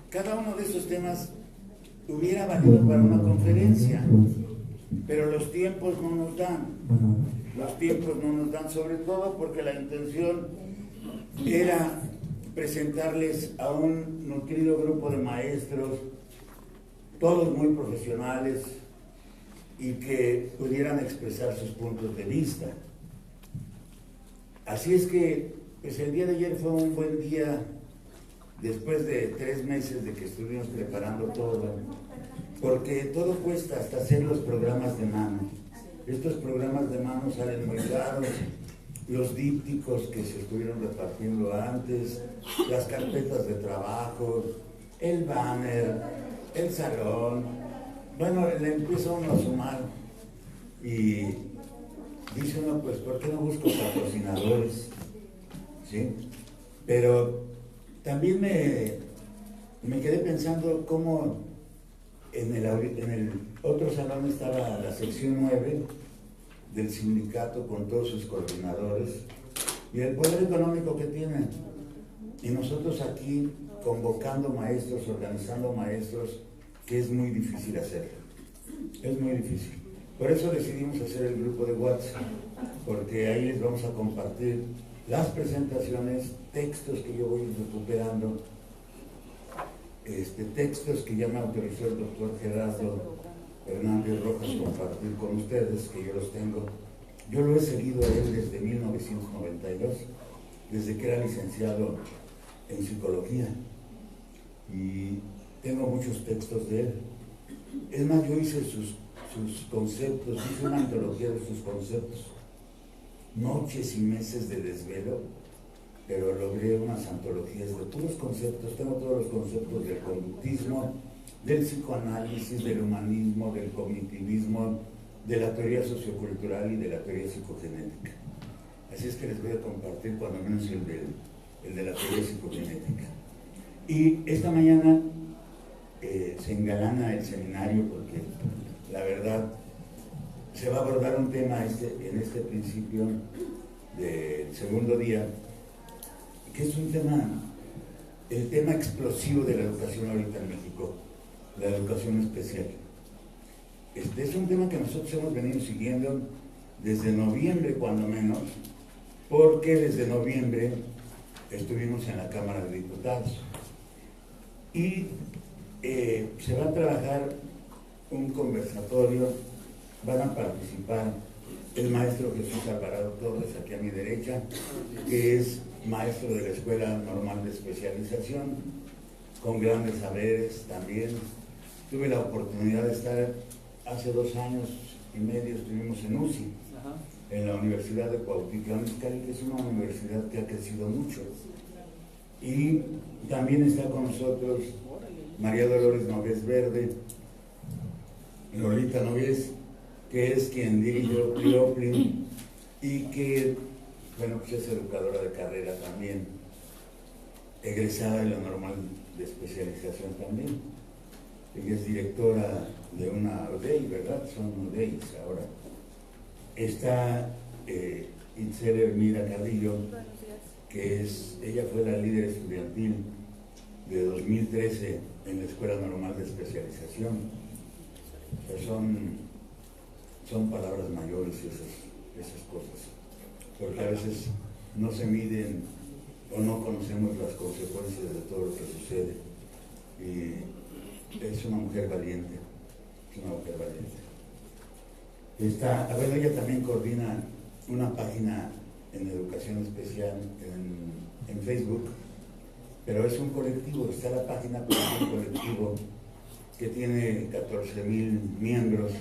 cada uno de estos temas hubiera valido para una conferencia, pero los tiempos no nos dan. Los tiempos no nos dan, sobre todo porque la intención era presentarles a un nutrido grupo de maestros, todos muy profesionales, y que pudieran expresar sus puntos de vista. Así es que, pues el día de ayer fue un buen día, después de 3 meses de que estuvimos preparando todo, porque todo cuesta, hasta hacer los programas de mano. Estos programas de mano salen muy caros, los dípticos que se estuvieron repartiendo antes, las carpetas de trabajo, el banner, el salón. Bueno, le empieza uno a sumar y dice uno, pues, ¿por qué no busco patrocinadores? ¿Sí? Pero también me quedé pensando cómo en el otro salón estaba la sección 9 del sindicato con todos sus coordinadores y el poder económico que tienen. Y nosotros aquí convocando maestros, organizando maestros, que es muy difícil hacerlo. Es muy difícil. Por eso decidimos hacer el grupo de WhatsApp, porque ahí les vamos a compartir las presentaciones, textos que yo voy recuperando, textos que ya me autorizó el doctor Gerardo Hernández Rojas compartir con ustedes, que yo los tengo. Yo lo he seguido a él desde 1992, desde que era licenciado en psicología, y tengo muchos textos de él. Es más, yo hice sus conceptos, hice una antología de sus conceptos, noches y meses de desvelo, pero logré unas antologías de puros conceptos. Tengo todos los conceptos del conductismo, del psicoanálisis, del humanismo, del cognitivismo, de la teoría sociocultural y de la teoría psicogenética. Así es que les voy a compartir cuando menos el de la teoría psicogenética. Y esta mañana se engalana el seminario porque la verdad se va a abordar un tema en este principio del segundo día, que es un tema, el tema explosivo de la educación ahorita en México, la educación especial. Es un tema que nosotros hemos venido siguiendo desde noviembre, cuando menos, porque desde noviembre estuvimos en la Cámara de Diputados y se va a trabajar un conversatorio. Van a participar el maestro Jesús Alvarado Torres, aquí a mi derecha, que es maestro de la Escuela Normal de Especialización, con grandes saberes también. Tuve la oportunidad de estar hace 2 años y medio, estuvimos en UCI, en la Universidad de Cuautitlán Izcalli, que es una universidad que ha crecido mucho. Y también está con nosotros María Dolores Nogués Verde, Lolita Nogués, que es quien dirigió Pliopli y que, bueno, pues es educadora de carrera también, egresada de la Normal de Especialización también. Ella es directora de una ODEI, ¿verdad? Son ODEIs ahora. Está Itzel Hermida Carrillo, que ella fue la líder estudiantil de 2013 en la Escuela Normal de Especialización. O sea, son palabras mayores esas cosas, porque a veces no se miden o no conocemos las consecuencias de todo lo que sucede. Y es una mujer valiente, ella también coordina una página en educación especial en Facebook, pero es un colectivo. Está la página, pero es un colectivo que tiene 14,000 miembros,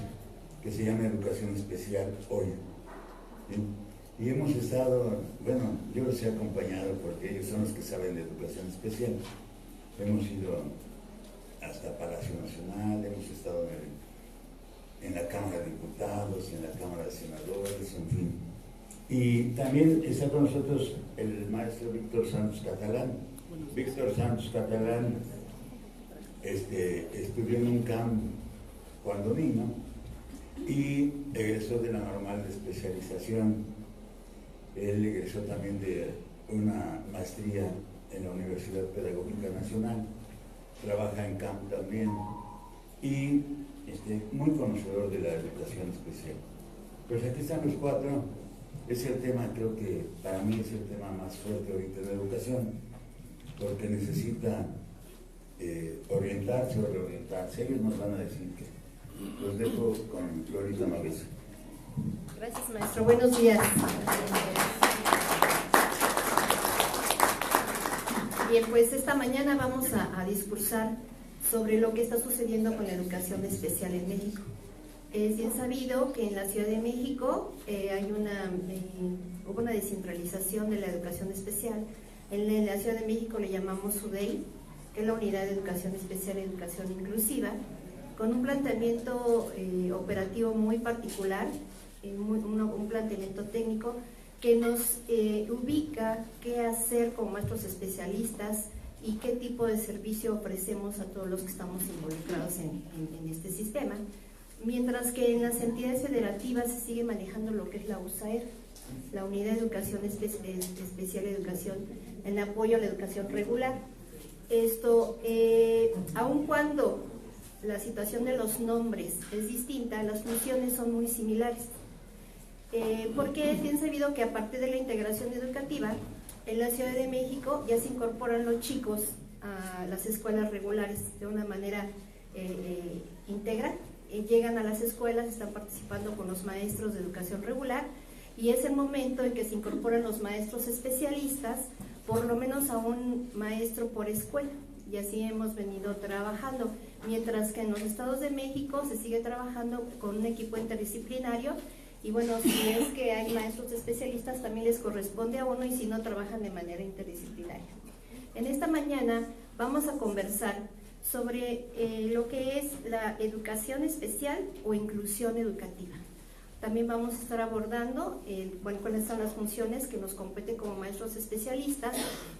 que se llama Educación Especial Hoy. ¿Sí? Y hemos estado, bueno, yo los he acompañado porque ellos son los que saben de educación especial. Hemos ido hasta Palacio Nacional, hemos estado en la Cámara de Diputados, en la Cámara de Senadores, en fin. Y también está con nosotros el maestro Víctor Santos Catalán. Víctor Santos Catalán estudió en UNCAM cuando niño y egresó de la Normal de Especialización. Él egresó también de una maestría en la Universidad Pedagógica Nacional trabaja en campo también y muy conocedor de la educación especial. Pues aquí están los cuatro. Es el tema, creo que para mí es el tema más fuerte ahorita de la educación, porque necesita orientarse o reorientarse. Ellos nos van a decir que. Los dejo con Florita Mavesa. Gracias, maestro. Buenos días. Bien, pues esta mañana vamos a discursar sobre lo que está sucediendo con la educación especial en México. Es bien sabido que en la Ciudad de México hubo una descentralización de la educación especial. En la Ciudad de México le llamamos UDEI, que es la Unidad de Educación Especial y Educación Inclusiva, con un planteamiento operativo muy particular, un planteamiento técnico que nos ubica qué hacer como maestros especialistas y qué tipo de servicio ofrecemos a todos los que estamos involucrados en este sistema, mientras que en las entidades federativas se sigue manejando lo que es la USAER, la Unidad de Educación Especial y Educación en apoyo a la educación regular. Esto, aun cuando la situación de los nombres es distinta, las funciones son muy similares, porque es bien sabido que a partir de la integración educativa en la Ciudad de México ya se incorporan los chicos a las escuelas regulares de una manera integral. Llegan a las escuelas, están participando con los maestros de educación regular y es el momento en que se incorporan los maestros especialistas, por lo menos a un maestro por escuela, y así hemos venido trabajando, mientras que en los estados de México se sigue trabajando con un equipo interdisciplinario y bueno, si es que hay maestros especialistas también les corresponde a uno y si no trabajan de manera interdisciplinaria. En esta mañana vamos a conversar sobre lo que es la educación especial o inclusión educativa. También vamos a estar abordando cuáles son las funciones que nos competen como maestros especialistas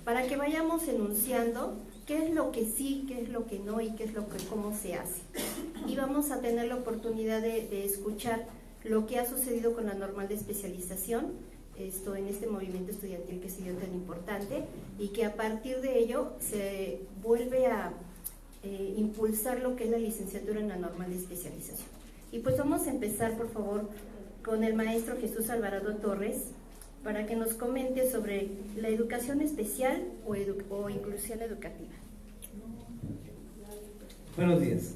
para que vayamos enunciando qué es lo que sí, qué es lo que no y qué es cómo se hace. Y vamos a tener la oportunidad de escuchar lo que ha sucedido con la normal de especialización, en este movimiento estudiantil que se dio tan importante y que a partir de ello se vuelve a impulsar lo que es la licenciatura en la normal de especialización. Y pues vamos a empezar, por favor, con el maestro Jesús Alvarado Torres para que nos comente sobre la educación especial o inclusión educativa. Buenos días.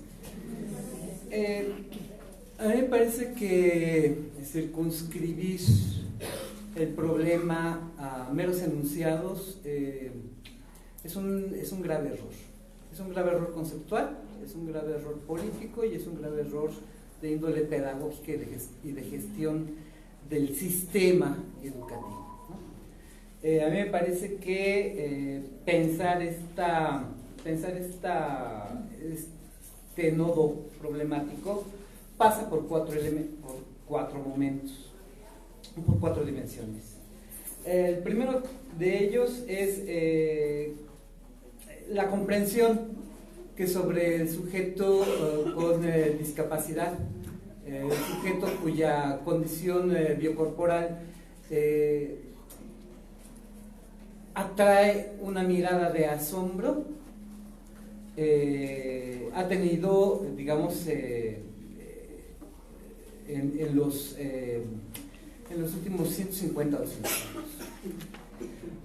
A mí me parece que circunscribir el problema a meros enunciados es un grave error. Es un grave error conceptual, es un grave error político y es un grave error de índole pedagógica y de gestión del sistema educativo, ¿no? A mí me parece que pensar este nodo problemático pasa por cuatro momentos, por cuatro dimensiones. El primero de ellos es la comprensión que sobre el sujeto con discapacidad, el sujeto cuya condición biocorporal atrae una mirada de asombro, ha tenido, digamos, en los últimos 150 o 200 años.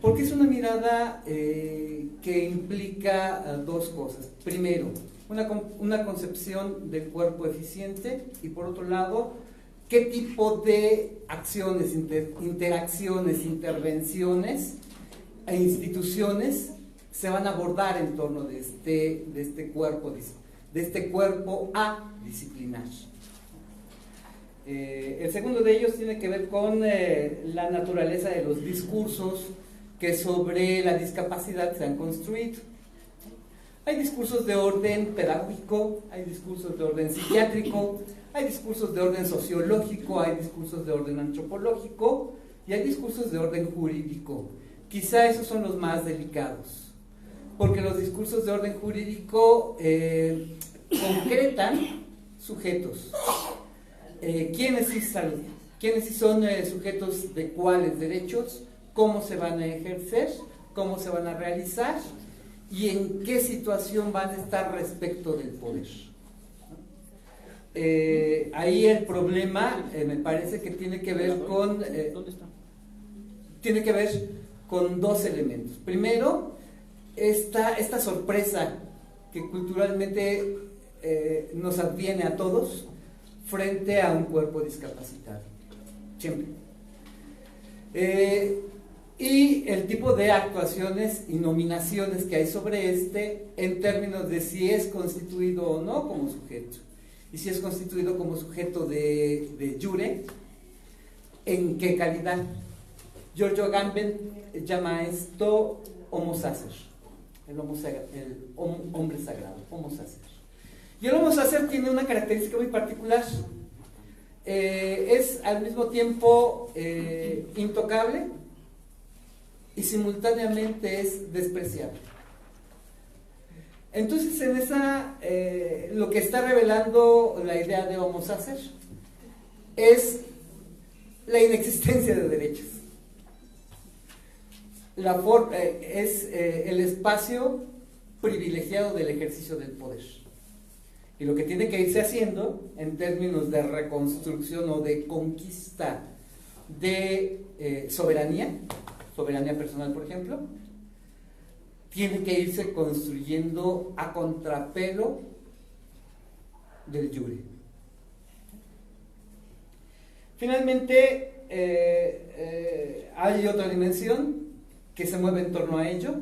Porque es una mirada que implica dos cosas. Primero, una concepción del cuerpo eficiente y por otro lado, qué tipo de acciones, interacciones, intervenciones e instituciones se van a abordar en torno de este cuerpo a disciplinar. El segundo de ellos tiene que ver con la naturaleza de los discursos que sobre la discapacidad se han construido. Hay discursos de orden pedagógico, hay discursos de orden psiquiátrico, hay discursos de orden sociológico, hay discursos de orden antropológico y hay discursos de orden jurídico. Quizá esos son los más delicados, porque los discursos de orden jurídico concretan sujetos. ¿Quiénes sí son sujetos de cuáles derechos? ¿Cómo se van a ejercer? ¿Cómo se van a realizar? y en qué situación van a estar respecto del poder. Ahí el problema me parece que tiene que ver con dos elementos. Primero, esta sorpresa que culturalmente nos adviene a todos frente a un cuerpo discapacitado, siempre. Y el tipo de actuaciones y nominaciones que hay sobre en términos de si es constituido o no como sujeto, y si es constituido como sujeto de jure, ¿en qué calidad? Giorgio Agamben llama esto homo sacer, el hombre sagrado, homo sacer. Y el homo sacer tiene una característica muy particular. Es al mismo tiempo intocable y simultáneamente es despreciable. Entonces, lo que está revelando la idea de homo sacer es la inexistencia de derechos. Es el espacio privilegiado del ejercicio del poder. Y lo que tiene que irse haciendo en términos de reconstrucción o de conquista de soberanía personal, por ejemplo, tiene que irse construyendo a contrapelo del jure. Finalmente, hay otra dimensión que se mueve en torno a ello,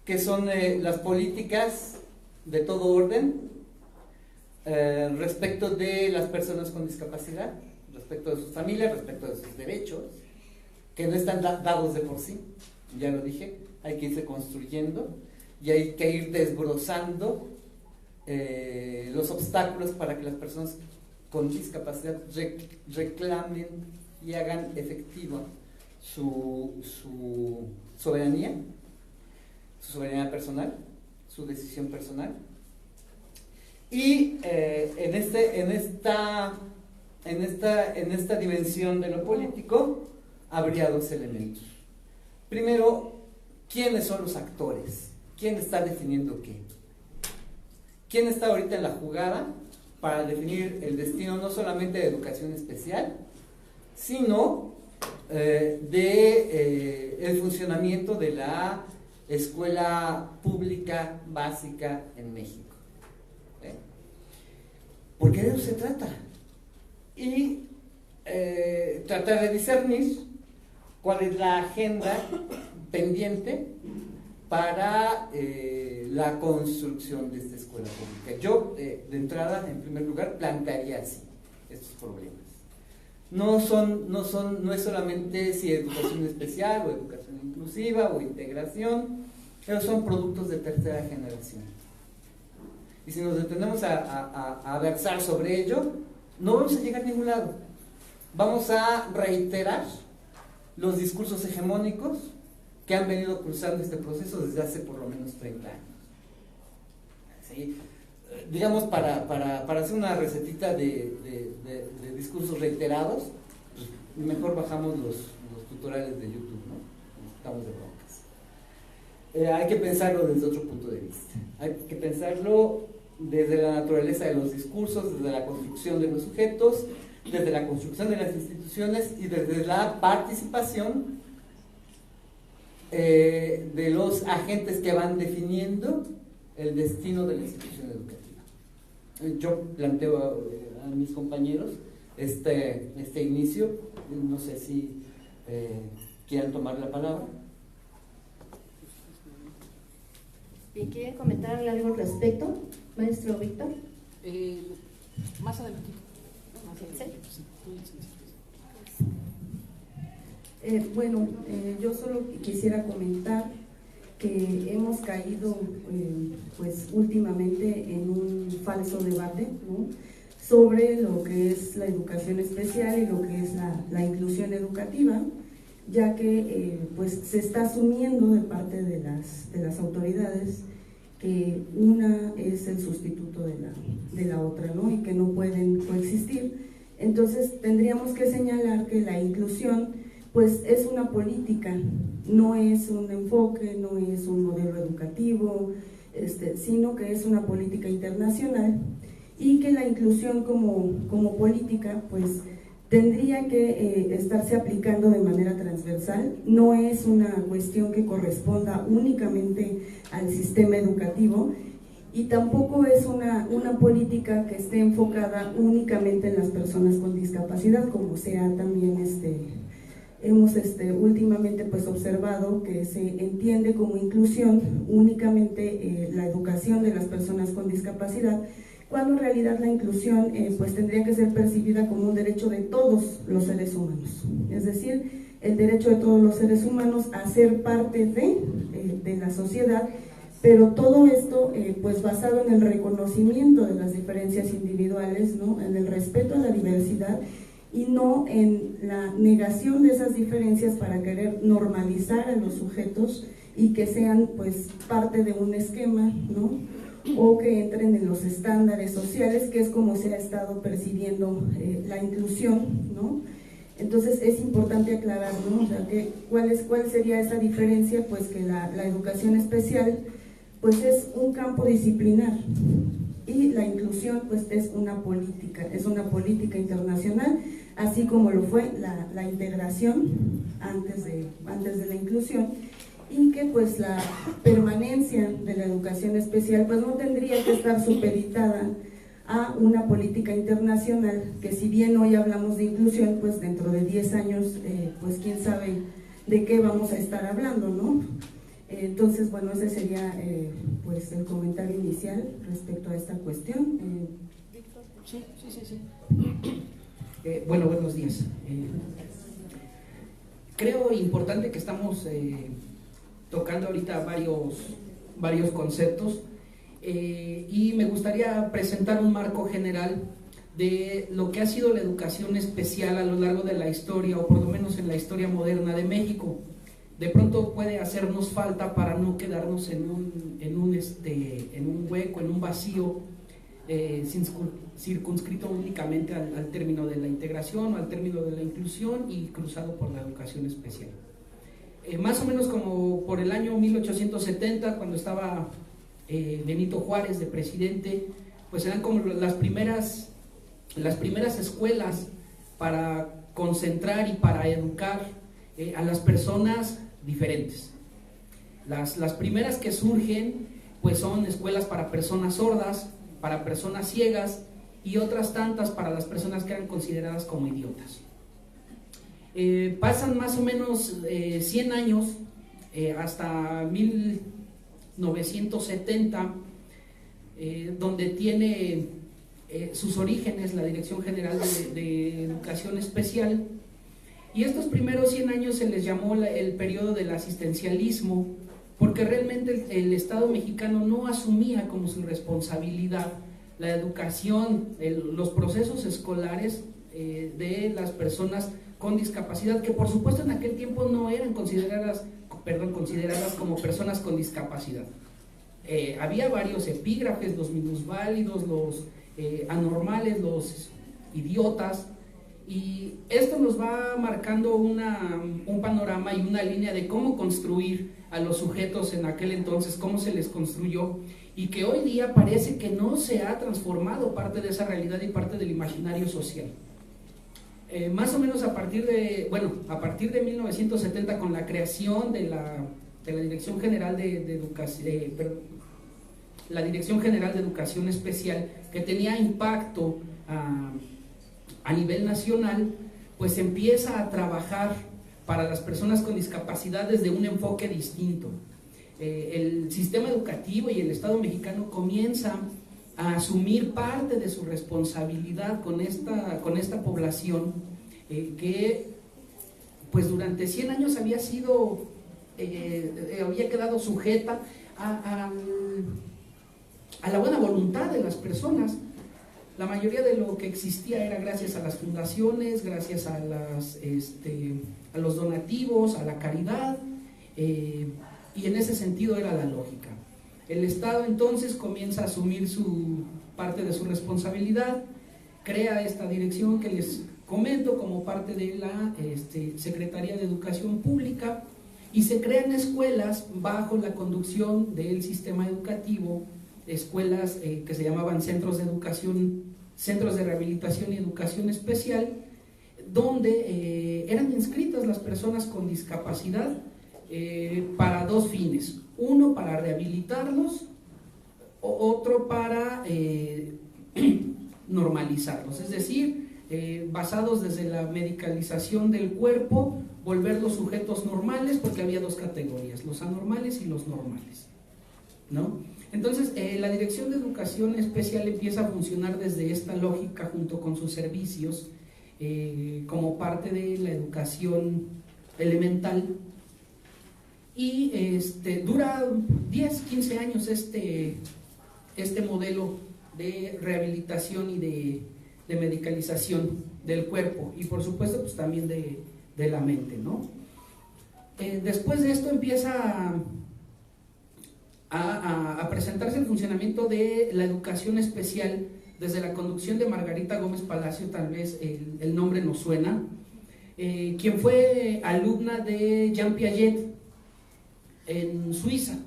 que son las políticas de todo orden respecto de las personas con discapacidad, respecto de sus familias, respecto de sus derechos, que no están dados de por sí, ya lo dije, hay que irse construyendo y hay que ir desbrozando los obstáculos para que las personas con discapacidad reclamen y hagan efectiva su soberanía personal, su decisión personal. Y en esta dimensión de lo político habría dos elementos. Primero, ¿quiénes son los actores? ¿Quién está definiendo qué? ¿Quién está ahorita en la jugada para definir el destino no solamente de educación especial, sino el funcionamiento de la escuela pública básica en México? Porque de eso se trata. Y tratar de discernir cuál es la agenda pendiente para la construcción de esta escuela pública. Yo, de entrada, en primer lugar, plantearía así estos problemas. No es solamente si educación especial o educación inclusiva o integración, pero son productos de tercera generación. Y si nos detenemos a versar sobre ello, no vamos a llegar a ningún lado. Vamos a reiterar los discursos hegemónicos que han venido cruzando este proceso desde hace por lo menos 30 años. ¿Sí? Digamos, para hacer una recetita de discursos reiterados, pues mejor bajamos los tutoriales de YouTube, ¿no? Estamos de broncas. Hay que pensarlo desde otro punto de vista. Hay que pensarlo desde la naturaleza de los discursos, desde la construcción de los sujetos, desde la construcción de las instituciones y desde la participación de los agentes que van definiendo el destino de la institución educativa. Yo planteo a mis compañeros este inicio, no sé si quieran tomar la palabra. Bien, ¿quieren comentar algo al respecto, maestro Víctor? Más adelante. Bueno, yo solo quisiera comentar que hemos caído pues últimamente en un falso debate, ¿no?, sobre lo que es la educación especial y lo que es la inclusión educativa, ya que pues se está asumiendo de parte de las autoridades que una es el sustituto de la otra, ¿no?, y que no pueden coexistir. Entonces tendríamos que señalar que la inclusión pues es una política, no es un enfoque, no es un modelo educativo, sino que es una política internacional, y que la inclusión como política pues tendría que estarse aplicando de manera transversal. No es una cuestión que corresponda únicamente al sistema educativo, y tampoco es una política que esté enfocada únicamente en las personas con discapacidad, como sea también hemos últimamente pues observado que se entiende como inclusión únicamente la educación de las personas con discapacidad, cuando en realidad la inclusión pues tendría que ser percibida como un derecho de todos los seres humanos, es decir, el derecho de todos los seres humanos a ser parte de la sociedad, pero todo esto pues basado en el reconocimiento de las diferencias individuales, ¿no? En el respeto a la diversidad, y no en la negación de esas diferencias para querer normalizar a los sujetos y que sean pues parte de un esquema, ¿no? O que entren en los estándares sociales, que es como se ha estado percibiendo la inclusión, ¿no? Entonces es importante aclarar, ¿no? O sea, ¿cuál sería esa diferencia? Pues que la educación especial pues es un campo disciplinar, y la inclusión pues es una política internacional, así como lo fue la integración antes de la inclusión, y que pues la permanencia de la educación especial pues no tendría que estar supeditada a una política internacional, que si bien hoy hablamos de inclusión, pues dentro de 10 años pues quién sabe de qué vamos a estar hablando, ¿no? Entonces, bueno, ese sería pues el comentario inicial respecto a esta cuestión. Sí. Bueno, buenos días. Creo importante que estamos tocando ahorita varios conceptos, y me gustaría presentar un marco general de lo que ha sido la educación especial a lo largo de la historia, o por lo menos en la historia moderna de México. De pronto puede hacernos falta para no quedarnos en un hueco, en un vacío, circunscrito únicamente al término de la integración o al término de la inclusión y cruzado por la educación especial. Más o menos como por el año 1870, cuando estaba Benito Juárez de presidente, pues eran como las primeras escuelas para concentrar y para educar a las personas diferentes. Las primeras que surgen pues son escuelas para personas sordas, para personas ciegas, y otras tantas para las personas que eran consideradas como idiotas. Pasan más o menos 100 años, hasta 1970, donde tiene sus orígenes la Dirección General de Educación Especial. Y estos primeros 100 años se les llamó el periodo del asistencialismo, porque realmente el Estado mexicano no asumía como su responsabilidad la educación, los procesos escolares de las personas con discapacidad, que por supuesto en aquel tiempo no eran consideradas como personas con discapacidad. Había varios epígrafes, los minusválidos, los anormales, los idiotas, y esto nos va marcando un panorama y una línea de cómo construir a los sujetos en aquel entonces, cómo se les construyó, y que hoy día parece que no se ha transformado parte de esa realidad y parte del imaginario social. Más o menos a partir de 1970, con la creación de la Dirección General de Educación Especial, que tenía impacto a nivel nacional, pues empieza a trabajar para las personas con discapacidad desde un enfoque distinto. El sistema educativo y el Estado mexicano comienza a asumir parte de su responsabilidad con esta población que pues durante 100 años había quedado sujeta a la buena voluntad de las personas. La mayoría de lo que existía era gracias a las fundaciones, gracias a los donativos, a la caridad, y en ese sentido era la lógica. El Estado entonces comienza a asumir parte de su responsabilidad, crea esta dirección que les comento, como parte de la Secretaría de Educación Pública, y se crean escuelas bajo la conducción del sistema educativo, escuelas que se llamaban centros de educación, centros de rehabilitación y educación especial, donde eran inscritas las personas con discapacidad para dos fines: uno para rehabilitarlos, otro para normalizarlos, es decir, basados desde la medicalización del cuerpo, volverlos sujetos normales, porque había dos categorías, los anormales y los normales, ¿no? Entonces, la Dirección de Educación Especial empieza a funcionar desde esta lógica, junto con sus servicios, como parte de la educación elemental, y dura 10, 15 años este modelo de rehabilitación y de medicalización del cuerpo, y por supuesto pues también de la mente, ¿no? Después de esto empieza a presentarse el funcionamiento de la educación especial desde la conducción de Margarita Gómez Palacio. Tal vez el nombre nos suena, quien fue alumna de Jean Piaget en Suiza,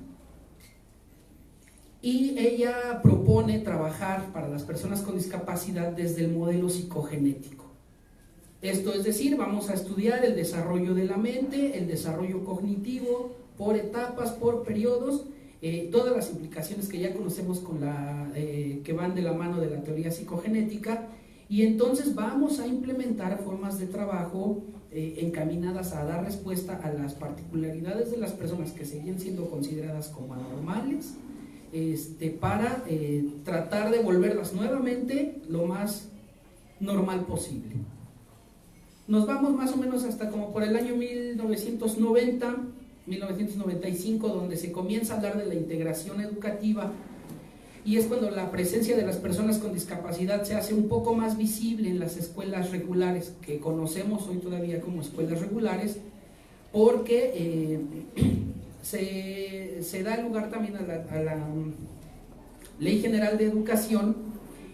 y ella propone trabajar para las personas con discapacidad desde el modelo psicogenético. Esto es decir, vamos a estudiar el desarrollo de la mente, el desarrollo cognitivo, por etapas, por periodos, todas las implicaciones que ya conocemos que van de la mano de la teoría psicogenética, y entonces vamos a implementar formas de trabajo encaminadas a dar respuesta a las particularidades de las personas que seguían siendo consideradas como anormales, para tratar de volverlas nuevamente lo más normal posible. Nos vamos más o menos hasta como por el año 1990, 1995, donde se comienza a hablar de la integración educativa, y es cuando la presencia de las personas con discapacidad se hace un poco más visible en las escuelas regulares, que conocemos hoy todavía como escuelas regulares, porque se da lugar también a la Ley General de Educación,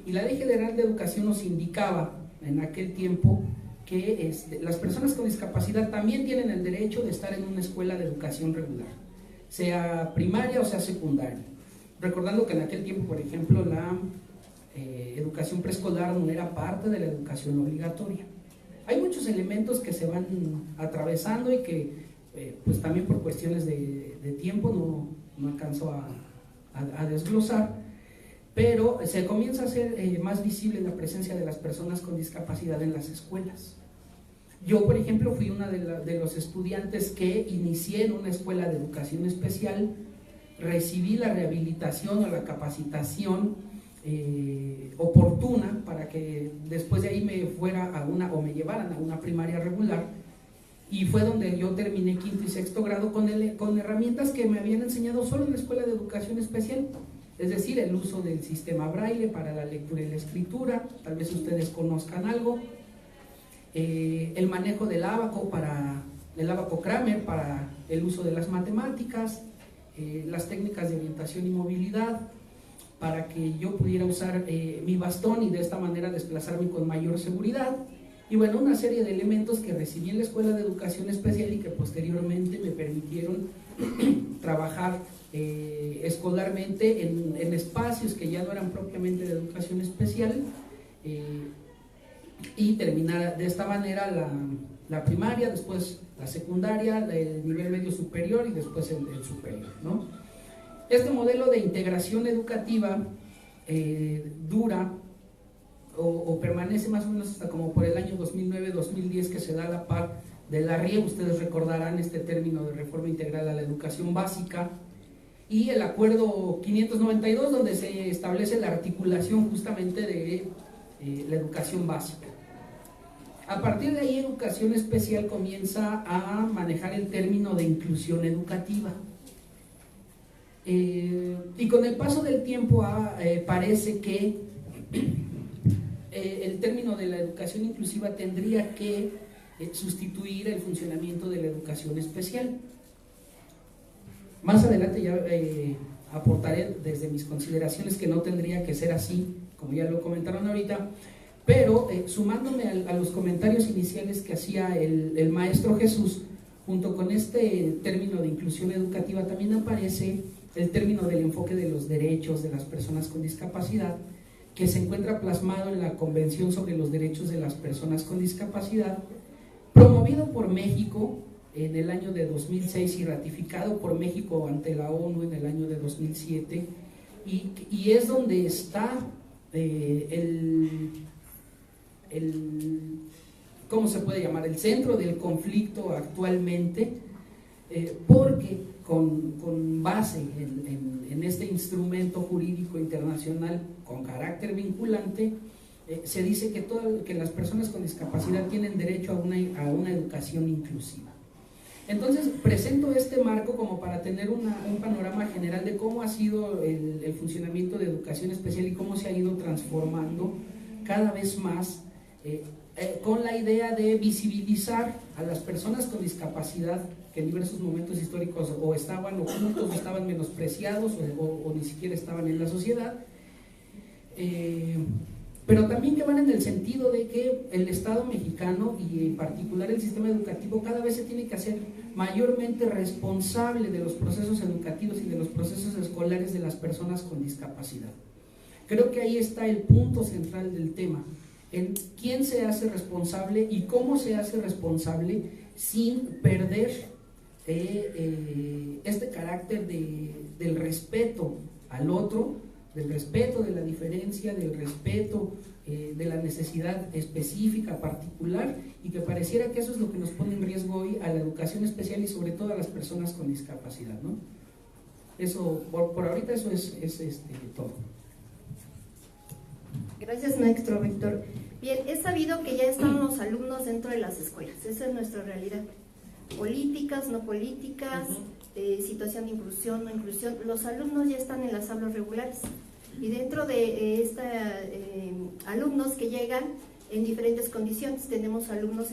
y la Ley General de Educación nos indicaba en aquel tiempo que las personas con discapacidad también tienen el derecho de estar en una escuela de educación regular, sea primaria o sea secundaria, recordando que en aquel tiempo, por ejemplo, la educación preescolar no era parte de la educación obligatoria. Hay muchos elementos que se van atravesando y que pues también por cuestiones de tiempo no alcanzo a desglosar, pero se comienza a hacer más visible la presencia de las personas con discapacidad en las escuelas. Yo, por ejemplo, fui una de los estudiantes que inicié en una escuela de educación especial, recibí la rehabilitación o la capacitación oportuna para que después de ahí me llevaran a una primaria regular, y fue donde yo terminé quinto y sexto grado con herramientas que me habían enseñado solo en la escuela de educación especial, es decir, el uso del sistema Braille para la lectura y la escritura, tal vez ustedes conozcan algo, el manejo del ábaco Kramer para el uso de las matemáticas, las técnicas de orientación y movilidad para que yo pudiera usar mi bastón y de esta manera desplazarme con mayor seguridad, y bueno, una serie de elementos que recibí en la escuela de educación especial y que posteriormente me permitieron trabajar escolarmente en espacios que ya no eran propiamente de educación especial, y terminar de esta manera la primaria, después la secundaria, el nivel medio superior y después el superior, ¿no? Este modelo de integración educativa dura o permanece más o menos hasta como por el año 2009-2010, que se da a la par de la RIE. Ustedes recordarán este término de reforma integral a la educación básica, y el acuerdo 592, donde se establece la articulación justamente de la educación básica. A partir de ahí, educación especial comienza a manejar el término de inclusión educativa, y con el paso del tiempo parece que el término de la educación inclusiva tendría que sustituir el funcionamiento de la educación especial. Más adelante ya aportaré desde mis consideraciones que no tendría que ser así, como ya lo comentaron ahorita, Pero sumándome a los comentarios iniciales que hacía el maestro Jesús, junto con este término de inclusión educativa también aparece el término del enfoque de los derechos de las personas con discapacidad, que se encuentra plasmado en la Convención sobre los Derechos de las Personas con Discapacidad, promovido por México en el año de 2006 y ratificado por México ante la ONU en el año de 2007, y es donde está ¿cómo se puede llamar? El centro del conflicto actualmente, porque con base en este instrumento jurídico internacional con carácter vinculante, se dice que las personas con discapacidad tienen derecho a una educación inclusiva. Entonces presento este marco como para tener un panorama general de cómo ha sido el funcionamiento de educación especial y cómo se ha ido transformando cada vez más, con la idea de visibilizar a las personas con discapacidad que en diversos momentos históricos o estaban ocultos o estaban menospreciados o ni siquiera estaban en la sociedad, pero también que van en el sentido de que el Estado mexicano y en particular el sistema educativo cada vez se tiene que hacer mayormente responsable de los procesos educativos y de los procesos escolares de las personas con discapacidad. Creo que ahí está el punto central del tema, en quién se hace responsable y cómo se hace responsable sin perder este carácter del respeto al otro, del respeto de la diferencia, del respeto de la necesidad específica, particular, y que pareciera que eso es lo que nos pone en riesgo hoy a la educación especial y sobre todo a las personas con discapacidad, ¿no? Eso, por ahorita eso es todo. Gracias, maestro Víctor. Bien, es sabido que ya están los alumnos dentro de las escuelas, esa es nuestra realidad. Políticas, no políticas, situación de inclusión, no inclusión, los alumnos ya están en las aulas regulares. Y dentro de alumnos que llegan en diferentes condiciones, tenemos alumnos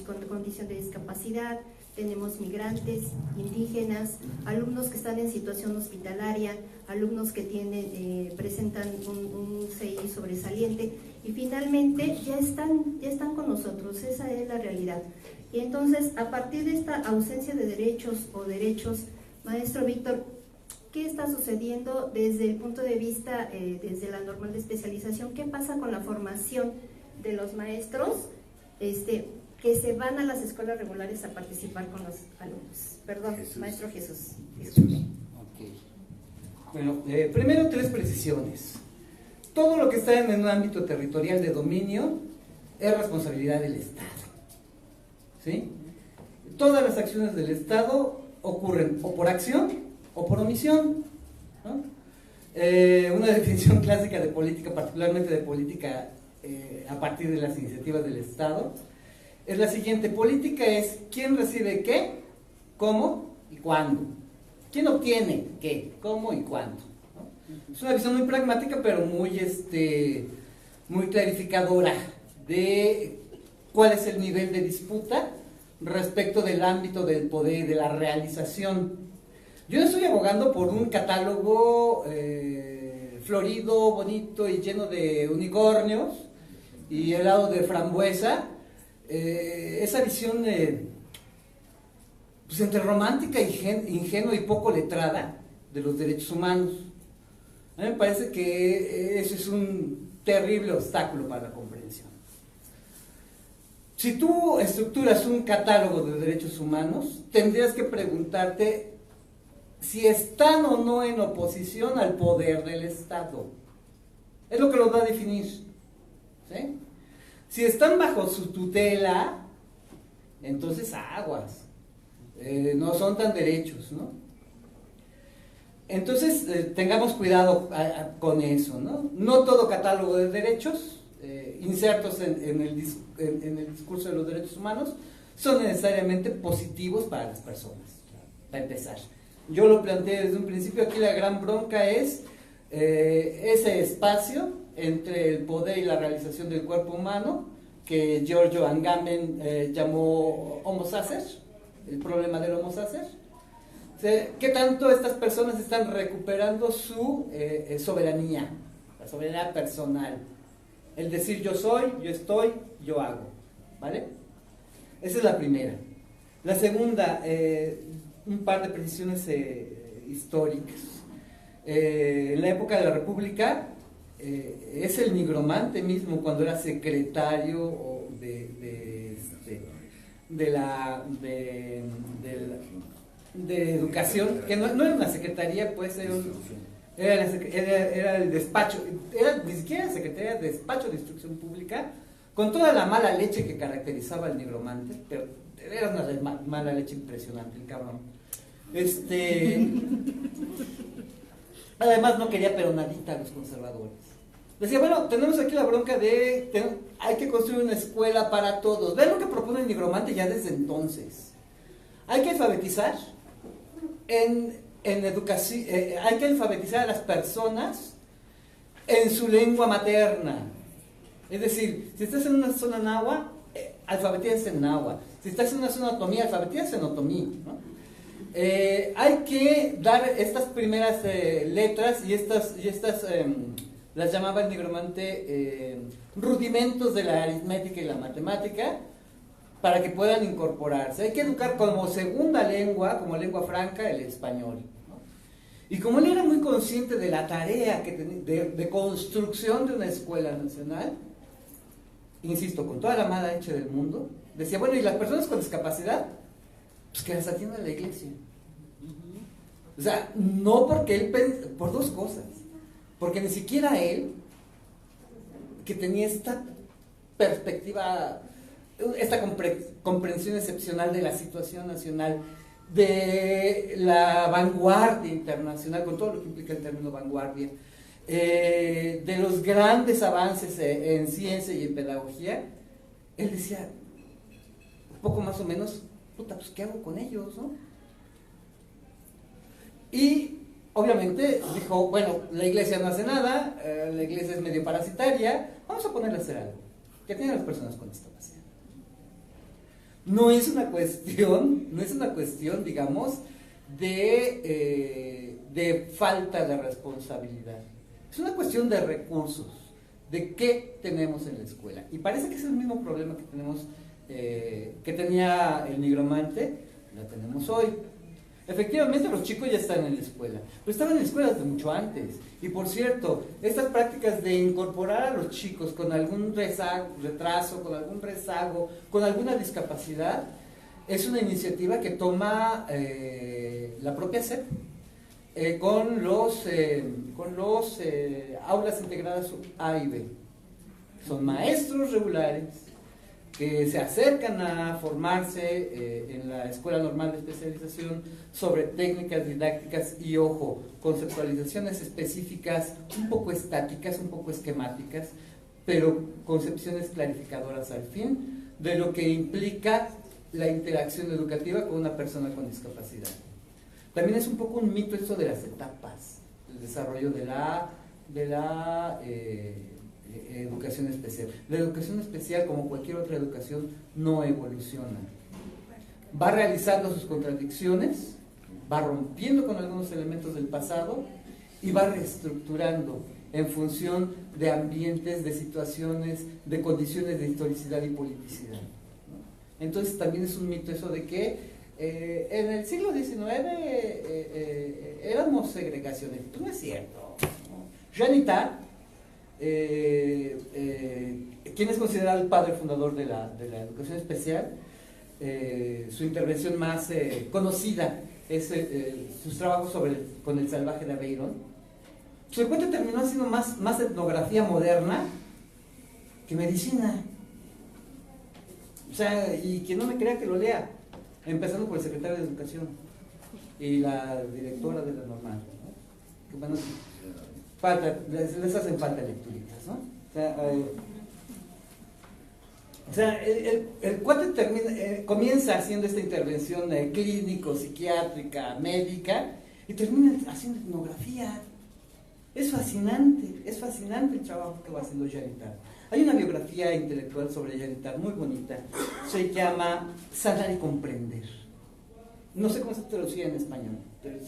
con condición de discapacidad, tenemos migrantes, indígenas, alumnos que están en situación hospitalaria, alumnos que presentan un CI sobresaliente y finalmente ya están con nosotros, esa es la realidad. Y entonces, a partir de esta ausencia de derechos, maestro Víctor, ¿qué está sucediendo desde el punto de vista, desde la normal de especialización? ¿Qué pasa con la formación de los maestros que se van a las escuelas regulares a participar con los alumnos? Perdón, Jesús. Maestro Jesús. Okay. Bueno, primero 3 precisiones. Todo lo que está en un ámbito territorial de dominio es responsabilidad del Estado. ¿Sí? Todas las acciones del Estado ocurren o por acción o por omisión, ¿no? Una definición clásica de política, particularmente de política a partir de las iniciativas del Estado, es la siguiente: política es quién recibe qué, cómo y cuándo. ¿Quién obtiene qué, cómo y cuándo? ¿No? Es una visión muy pragmática, pero muy clarificadora de cuál es el nivel de disputa respecto del ámbito del poder, de la realización. Yo no estoy abogando por un catálogo florido, bonito y lleno de unicornios y helado de frambuesa. Esa visión pues entre romántica, ingenua y poco letrada de los derechos humanos. A mí me parece que eso es un terrible obstáculo para la comprensión. Si tú estructuras un catálogo de derechos humanos, tendrías que preguntarte si están o no en oposición al poder del Estado. Es lo que los va a definir. ¿Sí? Si están bajo su tutela, entonces aguas. No son tan derechos, ¿no? Entonces, tengamos cuidado con eso, ¿no? No todo catálogo de derechos insertos en el discurso de los derechos humanos son necesariamente positivos para las personas, para empezar. Yo lo planteé desde un principio, aquí la gran bronca es ese espacio entre el poder y la realización del cuerpo humano, que Giorgio Agamben llamó Homo Sacer, el problema del Homo Sacer. O sea, ¿qué tanto estas personas están recuperando su soberanía, la soberanía personal? El decir yo soy, yo estoy, yo hago, ¿vale? Esa es la primera. La segunda, un par de precisiones históricas. En la época de la República, es el nigromante mismo, cuando era secretario de educación, que no era una secretaría, pues era el despacho, ni siquiera la secretaría de despacho de instrucción pública, con toda la mala leche que caracterizaba al nigromante, pero era una mala leche impresionante el cabrón. Además no quería peronadita a los conservadores. Decía, bueno, tenemos aquí la bronca de hay que construir una escuela para todos. Vean lo que propone el nigromante ya desde entonces. Hay que alfabetizar en educación, hay que alfabetizar a las personas en su lengua materna. Es decir, si estás en una zona náhuatl, alfabetízate en náhuatl. Si estás en una zona otomí, alfabetízate en otomí, ¿no? Hay que dar estas primeras letras y estas las llamaba el nigromante rudimentos de la aritmética y la matemática, para que puedan incorporarse. Hay que educar como segunda lengua, como lengua franca, el español, ¿no? Y como él era muy consciente de la tarea de construcción de una escuela nacional, insisto, con toda la mala leche del mundo, decía, bueno, y las personas con discapacidad, pues que las atienda la iglesia. O sea, no porque él por dos cosas. Porque ni siquiera él, que tenía esta perspectiva, esta comprensión excepcional de la situación nacional, de la vanguardia internacional, con todo lo que implica el término vanguardia, de los grandes avances en ciencia y en pedagogía, él decía, poco más o menos, puta, pues ¿qué hago con ellos, no? Y obviamente dijo, bueno, la iglesia no hace nada, la iglesia es medio parasitaria, vamos a ponerle a hacer algo que tienen las personas con discapacidad. No es una cuestión, digamos, de falta de responsabilidad. Es una cuestión de recursos, de qué tenemos en la escuela. Y parece que es el mismo problema que tenemos, que tenía el nigromante, la tenemos hoy. Efectivamente, los chicos ya están en la escuela, pero estaban en la escuela desde mucho antes. Y por cierto, estas prácticas de incorporar a los chicos con algún retraso, con algún rezago, con alguna discapacidad, es una iniciativa que toma la propia SEP con los aulas integradas A y B. Son maestros regulares que se acercan a formarse en la Escuela Normal de Especialización sobre técnicas didácticas y, ojo, conceptualizaciones específicas, un poco estáticas, un poco esquemáticas, pero concepciones clarificadoras al fin de lo que implica la interacción educativa con una persona con discapacidad. También es un poco un mito esto de las etapas, el desarrollo de la educación especial. La educación especial, como cualquier otra educación, no evoluciona. Va realizando sus contradicciones, va rompiendo con algunos elementos del pasado y va reestructurando en función de ambientes, de situaciones, de condiciones de historicidad y politicidad, ¿no? Entonces también es un mito eso de que en el siglo XIX éramos segregaciones. Pues no es cierto, ¿no? Jean Itard, quien es considerado el padre fundador de la educación especial, su intervención más conocida es sus trabajos con el salvaje de Aveyron. Su encuentro terminó siendo más etnografía moderna que medicina. O sea, y quien no me crea que lo lea, empezando por el secretario de Educación y la directora de la normal, ¿no? Que bueno, les hacen falta lecturitas, ¿no? O sea, el cuate comienza haciendo esta intervención clínico, psiquiátrica, médica, y termina haciendo etnografía. Es fascinante el trabajo que va haciendo Jean Itard. Hay una biografía intelectual sobre Jean Itard muy bonita, se llama Sanar y Comprender. No sé cómo se traducía en español, pero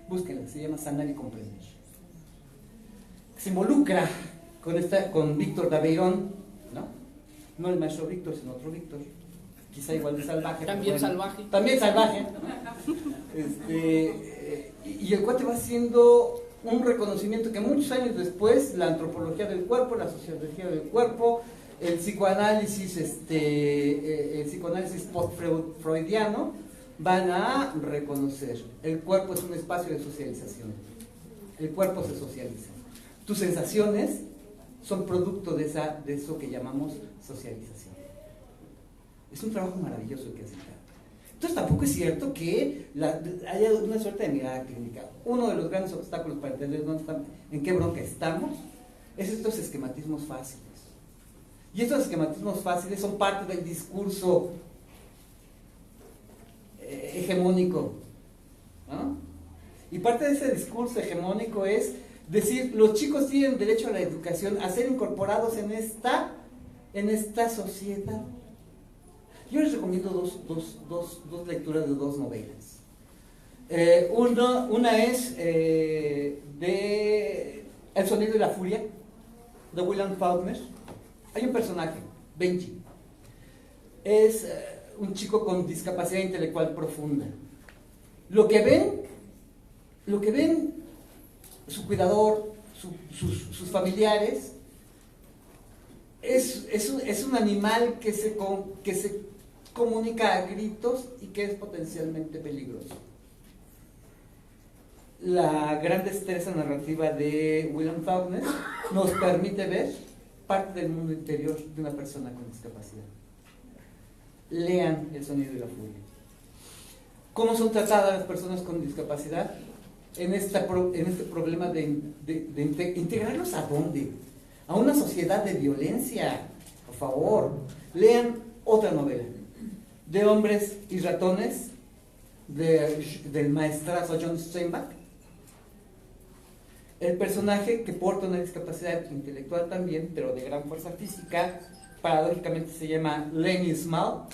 búsquenla, se llama Sanar y Comprender. Se involucra con Víctor Daveirón, ¿no? No el maestro Víctor, sino otro Víctor, quizá igual de salvaje. También salvaje. También salvaje, ¿no? Y el cuate va haciendo un reconocimiento que muchos años después la antropología del cuerpo, la sociología del cuerpo, el psicoanálisis post-freudiano van a reconocer. El cuerpo es un espacio de socialización. El cuerpo se socializa. Tus sensaciones son producto de eso que llamamos socialización. Es un trabajo maravilloso el que hace acá. Entonces tampoco es cierto que haya una suerte de mirada clínica. Uno de los grandes obstáculos para entender en qué bronca estamos es estos esquematismos fáciles. Y estos esquematismos fáciles son parte del discurso hegemónico, ¿no? Y parte de ese discurso hegemónico es decir, los chicos tienen derecho a la educación, a ser incorporados en esta sociedad. Yo les recomiendo dos lecturas de dos novelas. Una es de El sonido y la furia, de William Faulkner. Hay un personaje, Benji. Es un chico con discapacidad intelectual profunda. Lo que ven su cuidador, sus familiares, es un animal que se comunica a gritos y que es potencialmente peligroso. La gran destreza narrativa de William Faulkner nos permite ver parte del mundo interior de una persona con discapacidad. Lean El sonido y la furia. ¿Cómo son tratadas las personas con discapacidad? En este problema de integrarlos ¿a dónde? A una sociedad de violencia. Por favor, lean otra novela, de Hombres y ratones, del maestrazo John Steinbeck. El personaje que porta una discapacidad intelectual también, pero de gran fuerza física, paradójicamente se llama Lenny Small,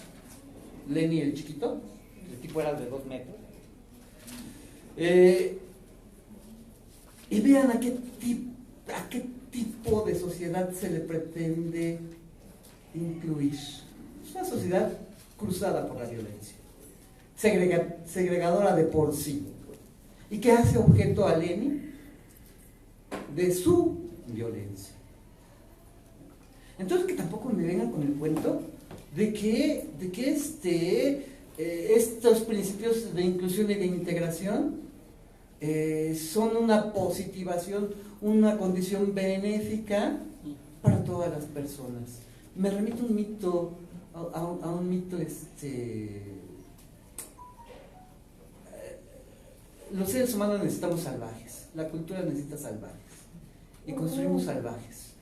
Lenny el chiquito, el tipo era de 2 metros. Y vean a qué tipo de sociedad se le pretende incluir. Es una sociedad cruzada por la violencia, segregadora de por sí, y que hace objeto a Lenny de su violencia. Entonces que tampoco me vengan con el cuento de que estos principios de inclusión y de integración son una positivación, una condición benéfica para todas las personas. Me remito a un mito los seres humanos necesitamos salvajes, la cultura necesita salvajes y construimos salvajes.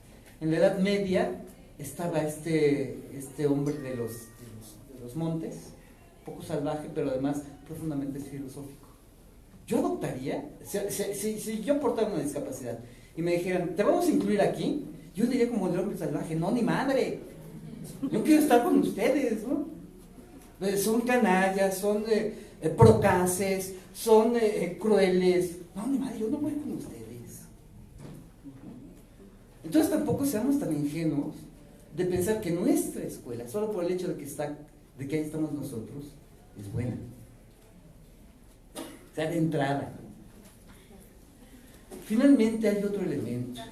En la Edad Media estaba este hombre de los montes, poco salvaje, pero además profundamente filosófico. Yo adoptaría, si yo portara una discapacidad y me dijeran, te vamos a incluir aquí, yo diría como el hombre salvaje, no, ni madre, yo quiero estar con ustedes, ¿no? Son canallas, son procaces, son crueles, no, ni madre, yo no voy con ustedes. Entonces tampoco seamos tan ingenuos de pensar que nuestra escuela, solo por el hecho de que ahí estamos nosotros, es buena. O sea, de entrada. Finalmente hay otro elemento.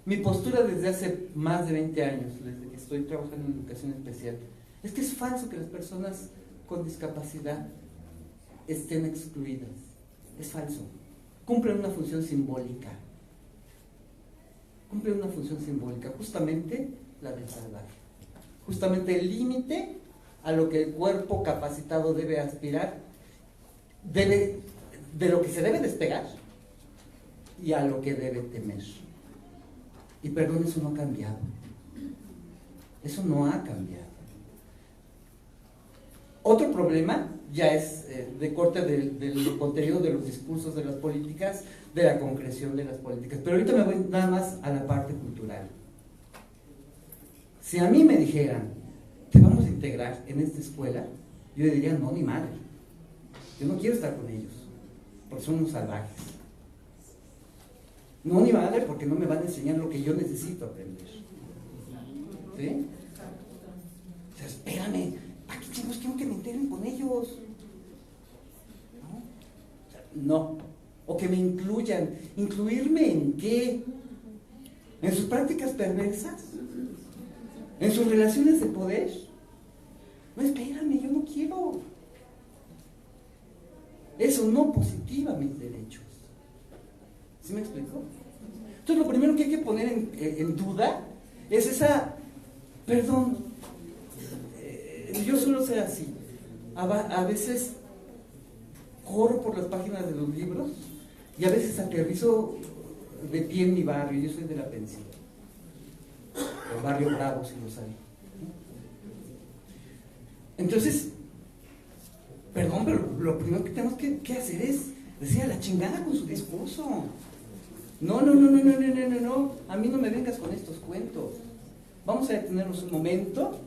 Mi postura desde hace más de 20 años, desde que estoy trabajando en educación especial, es que es falso que las personas con discapacidad estén excluidas. Es falso. Cumplen una función simbólica. Cumplen una función simbólica, justamente la del salvaje. Justamente el límite a lo que el cuerpo capacitado debe aspirar, de lo que se debe despegar y a lo que debe temer. Y perdón, eso no ha cambiado. Eso no ha cambiado. Otro problema ya es de corte del contenido de los discursos de las políticas, de la concreción de las políticas. Pero ahorita me voy nada más a la parte cultural. Si a mí me dijeran, te vamos a integrar en esta escuela, yo diría, no, ni madre. Yo no quiero estar con ellos, porque son unos salvajes. No, ni madre, porque no me van a enseñar lo que yo necesito aprender. ¿Sí? O sea, espérame, ¿para qué chingos quiero que me enteren con ellos? ¿No? O sea, no. O que me incluyan. ¿Incluirme en qué? ¿En sus prácticas perversas? ¿En sus relaciones de poder? No, espérame, yo no quiero. Eso no positiva mis derechos. ¿Sí me explico? Entonces lo primero que hay que poner en duda es esa, perdón, yo suelo ser así, a veces corro por las páginas de los libros y a veces aterrizo de pie en mi barrio. Yo soy de La Pensión, el barrio Bravo, si lo saben. Entonces, perdón, pero lo primero que tenemos que hacer es decir a la chingada con su discurso. No, a mí no me vengas con estos cuentos. Vamos a detenernos un momento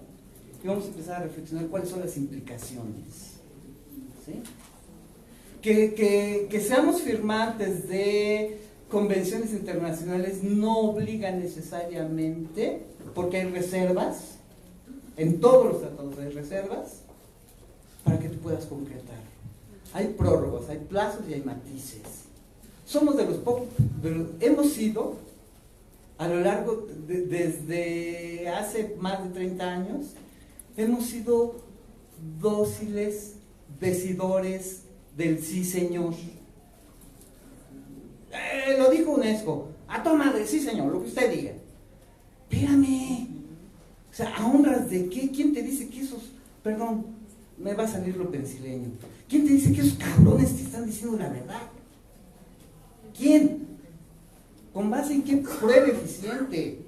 y vamos a empezar a reflexionar cuáles son las implicaciones. ¿Sí? Que seamos firmantes de convenciones internacionales no obliga necesariamente, porque hay reservas, en todos los tratados hay reservas, para que tú puedas concretar. Hay prórrogas, hay plazos y hay matices. Somos de los pocos, hemos sido, a lo largo, desde hace más de 30 años, hemos sido dóciles, decidores del sí señor. Lo dijo UNESCO, a toda madre, sí señor, lo que usted diga. Espérame, o sea, ¿a honras de qué? ¿Quién te dice que esos, perdón, me va a salir lo pensileño, quién te dice que esos cabrones te están diciendo la verdad? ¿Quién? ¿Con base en qué prueba eficiente?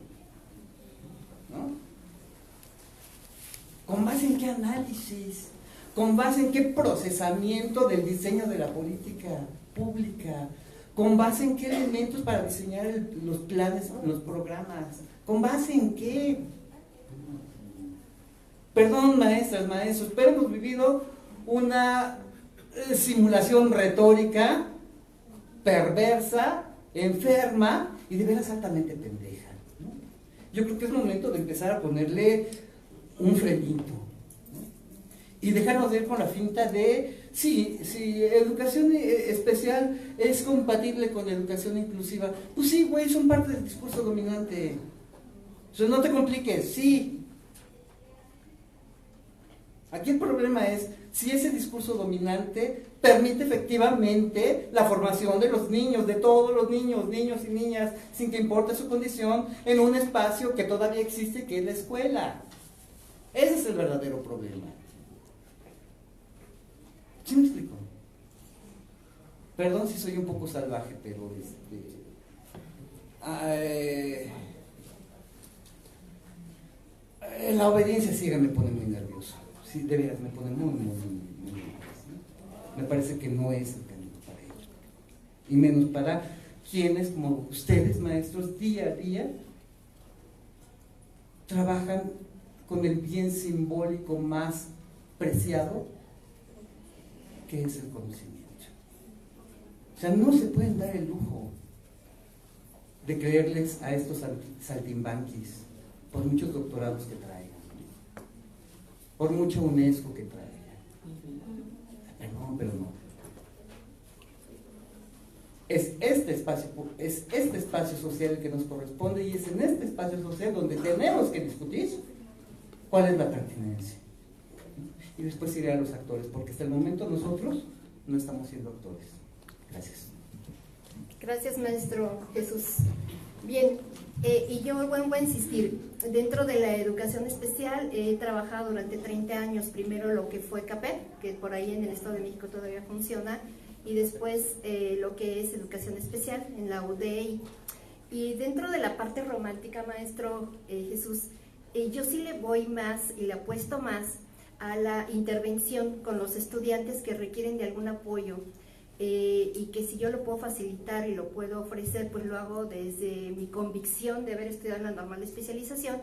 ¿No? ¿Con base en qué análisis? ¿Con base en qué procesamiento del diseño de la política pública? ¿Con base en qué elementos para diseñar los planes, los programas? ¿Con base en qué? Perdón, maestras, maestros, pero hemos vivido una simulación retórica perversa, enferma y de veras altamente pendeja, ¿no? Yo creo que es momento de empezar a ponerle un frenito, ¿no? Y dejarnos de ir con la finta de si educación especial es compatible con educación inclusiva. Pues sí, güey, son parte del discurso dominante. O sea, no te compliques, sí. Aquí el problema es si ese discurso dominante permite efectivamente la formación de los niños, de todos los niños, niños y niñas, sin que importe su condición, en un espacio que todavía existe, que es la escuela. Ese es el verdadero problema. ¿Sí me explico? Perdón si soy un poco salvaje, pero la obediencia ciega me pone muy nervioso. Sí, de veras, me pone muy nervioso. Me parece que no es el camino para ello. Y menos para quienes, como ustedes, maestros, día a día, trabajan con el bien simbólico más preciado, que es el conocimiento. O sea, no se pueden dar el lujo de creerles a estos saltimbanquis, por muchos doctorados que traigan, por mucho UNESCO que traigan. Perdón, pero no. Es este espacio social el que nos corresponde, y es en este espacio social donde tenemos que discutir cuál es la pertinencia. Y después iré a los actores, porque hasta el momento nosotros no estamos siendo actores. Gracias. Gracias, maestro Jesús. Bien, y yo voy a insistir, dentro de la educación especial he trabajado durante 30 años, primero lo que fue CAPEP, que por ahí en el Estado de México todavía funciona, y después lo que es educación especial en la UDEI. Y dentro de la parte romántica, maestro Jesús, yo sí le voy más y le apuesto más a la intervención con los estudiantes que requieren de algún apoyo, y que si yo lo puedo facilitar y lo puedo ofrecer, pues lo hago desde mi convicción de haber estudiado en la normal de especialización,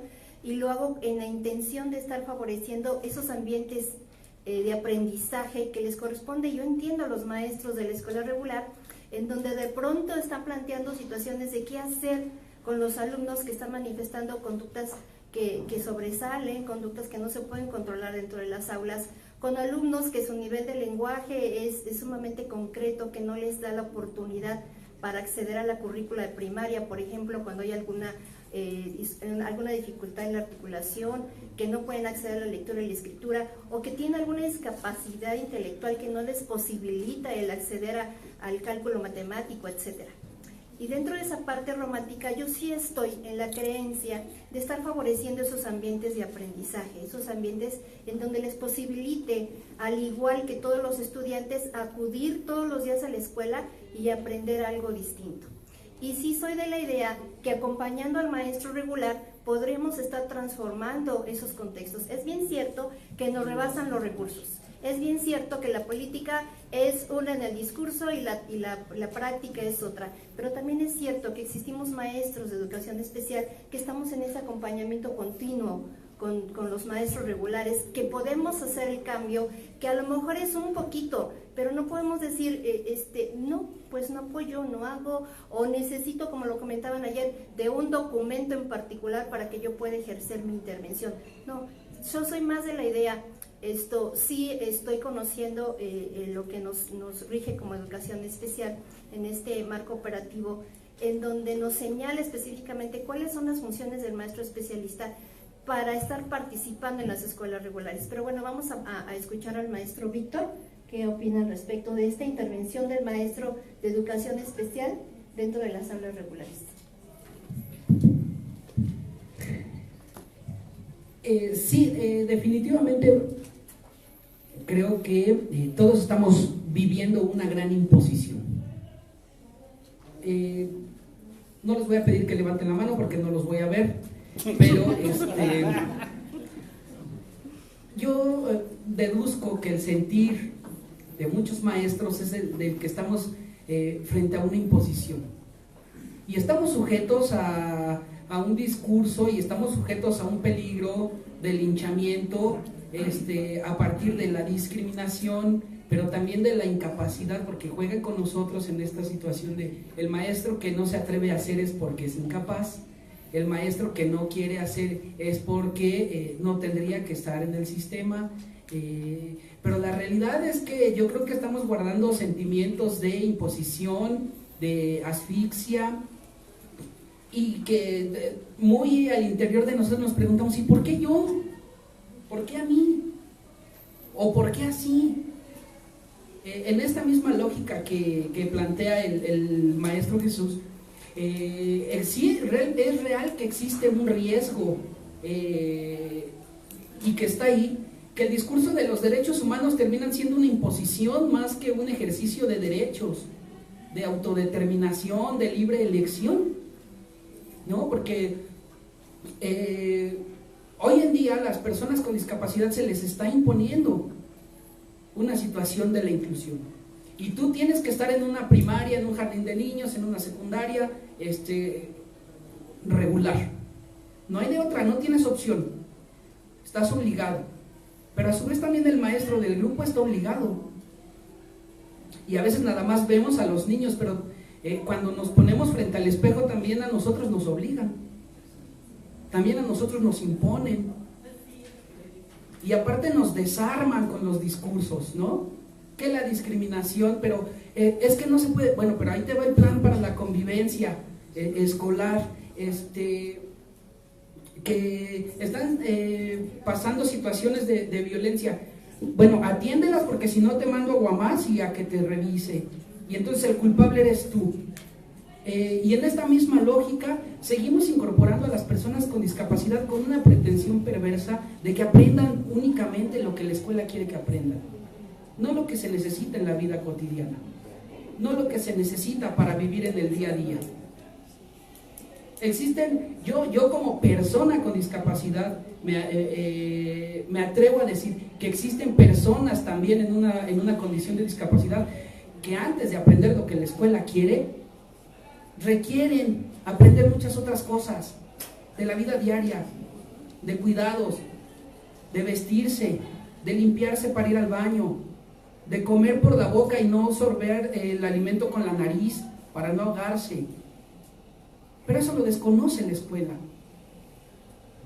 y lo hago en la intención de estar favoreciendo esos ambientes de aprendizaje que les corresponde. Yo entiendo a los maestros de la escuela regular en donde de pronto están planteando situaciones de qué hacer con los alumnos que están manifestando conductas que sobresalen, conductas que no se pueden controlar dentro de las aulas, con alumnos que su nivel de lenguaje es sumamente concreto, que no les da la oportunidad para acceder a la currícula de primaria, por ejemplo, cuando hay alguna dificultad en la articulación, que no pueden acceder a la lectura y la escritura, o que tienen alguna discapacidad intelectual que no les posibilita el acceder al cálculo matemático, etcétera. Y dentro de esa parte romántica yo sí estoy en la creencia de estar favoreciendo esos ambientes de aprendizaje, esos ambientes en donde les posibilite, al igual que todos los estudiantes, acudir todos los días a la escuela y aprender algo distinto. Y sí soy de la idea que acompañando al maestro regular podremos estar transformando esos contextos. Es bien cierto que nos rebasan los recursos. Es bien cierto que la política es una en el discurso y la práctica es otra, pero también es cierto que existimos maestros de educación especial que estamos en ese acompañamiento continuo con los maestros regulares, que podemos hacer el cambio, que a lo mejor es un poquito, pero no podemos decir, no, pues no apoyo, no hago, o necesito, como lo comentaban ayer, de un documento en particular para que yo pueda ejercer mi intervención. No, yo soy más de la idea. Sí estoy conociendo lo que nos rige como educación especial en este marco operativo, en donde nos señala específicamente cuáles son las funciones del maestro especialista para estar participando en las escuelas regulares. Pero bueno, vamos a escuchar al maestro Víctor, qué opina al respecto de esta intervención del maestro de educación especial dentro de las aulas regulares. Sí, definitivamente creo que todos estamos viviendo una gran imposición. No les voy a pedir que levanten la mano porque no los voy a ver, pero yo deduzco que el sentir de muchos maestros es el del que estamos frente a una imposición. Y estamos sujetos a un discurso y estamos sujetos a un peligro de linchamiento a partir de la discriminación, pero también de la incapacidad, porque juega con nosotros en esta situación de el maestro que no se atreve a hacer es porque es incapaz, el maestro que no quiere hacer es porque no tendría que estar en el sistema, pero la realidad es que yo creo que estamos guardando sentimientos de imposición, de asfixia, y que muy al interior de nosotros nos preguntamos, ¿y por qué yo? ¿Por qué a mí? ¿O por qué así? En esta misma lógica que plantea el Maestro Jesús, sí, es real que existe un riesgo y que está ahí, que el discurso de los derechos humanos terminan siendo una imposición más que un ejercicio de derechos, de autodeterminación, de libre elección, ¿no? Porque hoy en día a las personas con discapacidad se les está imponiendo una situación de la inclusión. Y tú tienes que estar en una primaria, en un jardín de niños, en una secundaria, regular. No hay de otra, no tienes opción. Estás obligado. Pero a su vez también el maestro del grupo está obligado. Y a veces nada más vemos a los niños, pero cuando nos ponemos frente al espejo también a nosotros nos obligan. También a nosotros nos imponen. Y aparte nos desarman con los discursos, ¿no? Que la discriminación, pero es que no se puede, bueno, pero ahí te va el plan para la convivencia escolar, que están pasando situaciones de violencia. Bueno, atiéndelas porque si no te mando a Guamás y a que te revise. Y entonces el culpable eres tú. Y en esta misma lógica seguimos incorporando a las personas con discapacidad con una pretensión perversa de que aprendan únicamente lo que la escuela quiere que aprendan, no lo que se necesita en la vida cotidiana, no lo que se necesita para vivir en el día a día. Existen, yo como persona con discapacidad me atrevo a decir que existen personas también en una condición de discapacidad que antes de aprender lo que la escuela quiere, requieren aprender muchas otras cosas de la vida diaria, de cuidados, de vestirse, de limpiarse para ir al baño, de comer por la boca y no sorber el alimento con la nariz para no ahogarse. Pero eso lo desconoce la escuela.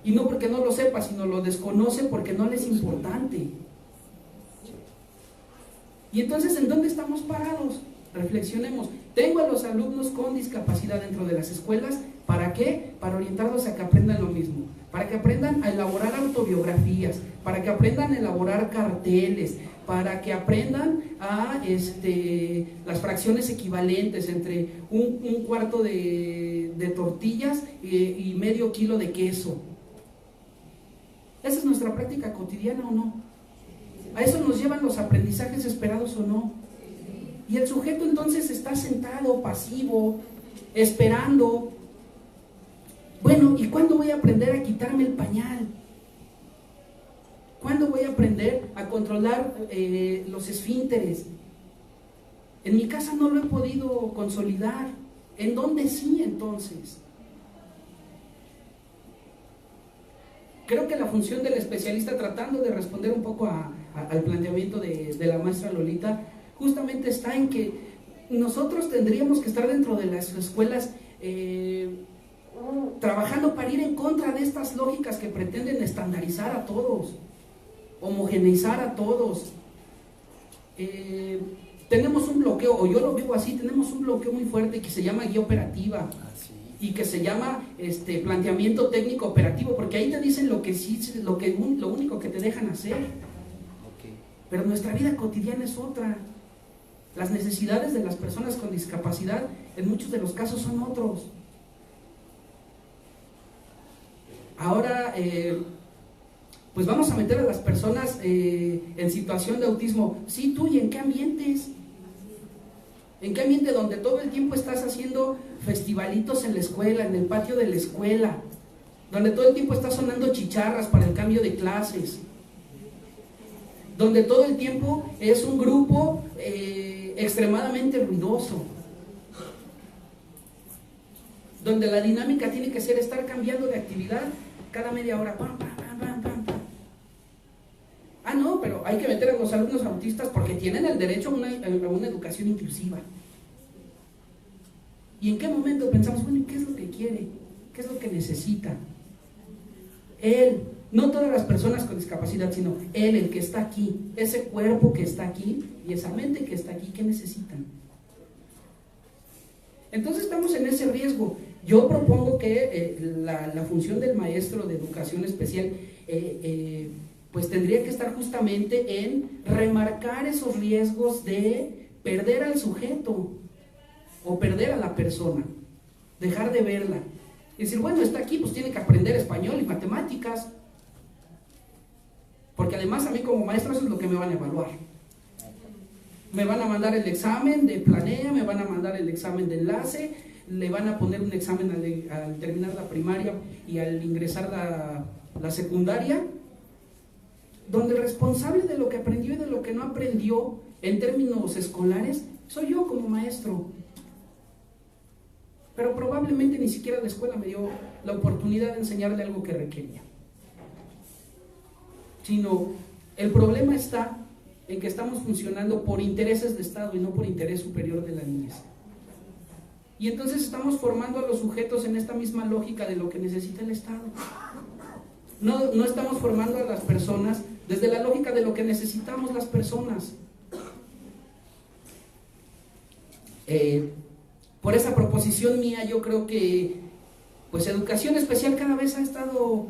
Y no porque no lo sepa, sino lo desconoce porque no le es importante. Y entonces, ¿en dónde estamos parados? Reflexionemos. Tengo a los alumnos con discapacidad dentro de las escuelas, ¿para qué? Para orientarlos a que aprendan lo mismo, para que aprendan a elaborar autobiografías, para que aprendan a elaborar carteles, para que aprendan a las fracciones equivalentes entre un cuarto de tortillas y medio kilo de queso. ¿Esa es nuestra práctica cotidiana o no? ¿A eso nos llevan los aprendizajes esperados o no? Y el sujeto entonces está sentado, pasivo, esperando. Bueno, ¿y cuándo voy a aprender a quitarme el pañal? ¿Cuándo voy a aprender a controlar los esfínteres? En mi casa no lo he podido consolidar. ¿En dónde sí entonces? Creo que la función del especialista, tratando de responder un poco al planteamiento de la maestra Lolita, justamente está en que nosotros tendríamos que estar dentro de las escuelas trabajando para ir en contra de estas lógicas que pretenden estandarizar a todos, homogeneizar a todos. Tenemos un bloqueo, o yo lo vivo así, tenemos un bloqueo muy fuerte que se llama guía operativa y que se llama planteamiento técnico operativo, porque ahí te dicen lo único que te dejan hacer. Pero nuestra vida cotidiana es otra. Las necesidades de las personas con discapacidad en muchos de los casos son otros. Ahora, pues vamos a meter a las personas en situación de autismo. Sí, tú, ¿y en qué ambientes? ¿En qué ambiente donde todo el tiempo estás haciendo festivalitos en la escuela, en el patio de la escuela? Donde todo el tiempo está sonando chicharras para el cambio de clases. Donde todo el tiempo es un grupo extremadamente ruidoso. Donde la dinámica tiene que ser estar cambiando de actividad cada media hora. Pam, pam, pam, pam, pam, pam. Ah, no, pero hay que meter a los alumnos autistas porque tienen el derecho a una educación inclusiva. ¿Y en qué momento pensamos, bueno, ¿qué es lo que quiere? ¿Qué es lo que necesita? Él, no todas las personas con discapacidad, sino él, el que está aquí, ese cuerpo que está aquí y esa mente que está aquí, ¿qué necesitan? Entonces estamos en ese riesgo. Yo propongo que la función del maestro de educación especial pues tendría que estar justamente en remarcar esos riesgos de perder al sujeto o perder a la persona, dejar de verla. Y decir, bueno, está aquí, pues tiene que aprender español y matemáticas, porque además a mí como maestro eso es lo que me van a evaluar. Me van a mandar el examen de planea, me van a mandar el examen de enlace, le van a poner un examen al terminar la primaria y al ingresar la secundaria, donde el responsable de lo que aprendió y de lo que no aprendió en términos escolares soy yo como maestro. Pero probablemente ni siquiera la escuela me dio la oportunidad de enseñarle algo que requería. Sino el problema está en que estamos funcionando por intereses de Estado y no por interés superior de la niñez. Y entonces estamos formando a los sujetos en esta misma lógica de lo que necesita el Estado. No estamos formando a las personas desde la lógica de lo que necesitamos las personas. Por esa proposición mía, yo creo que pues educación especial cada vez ha estado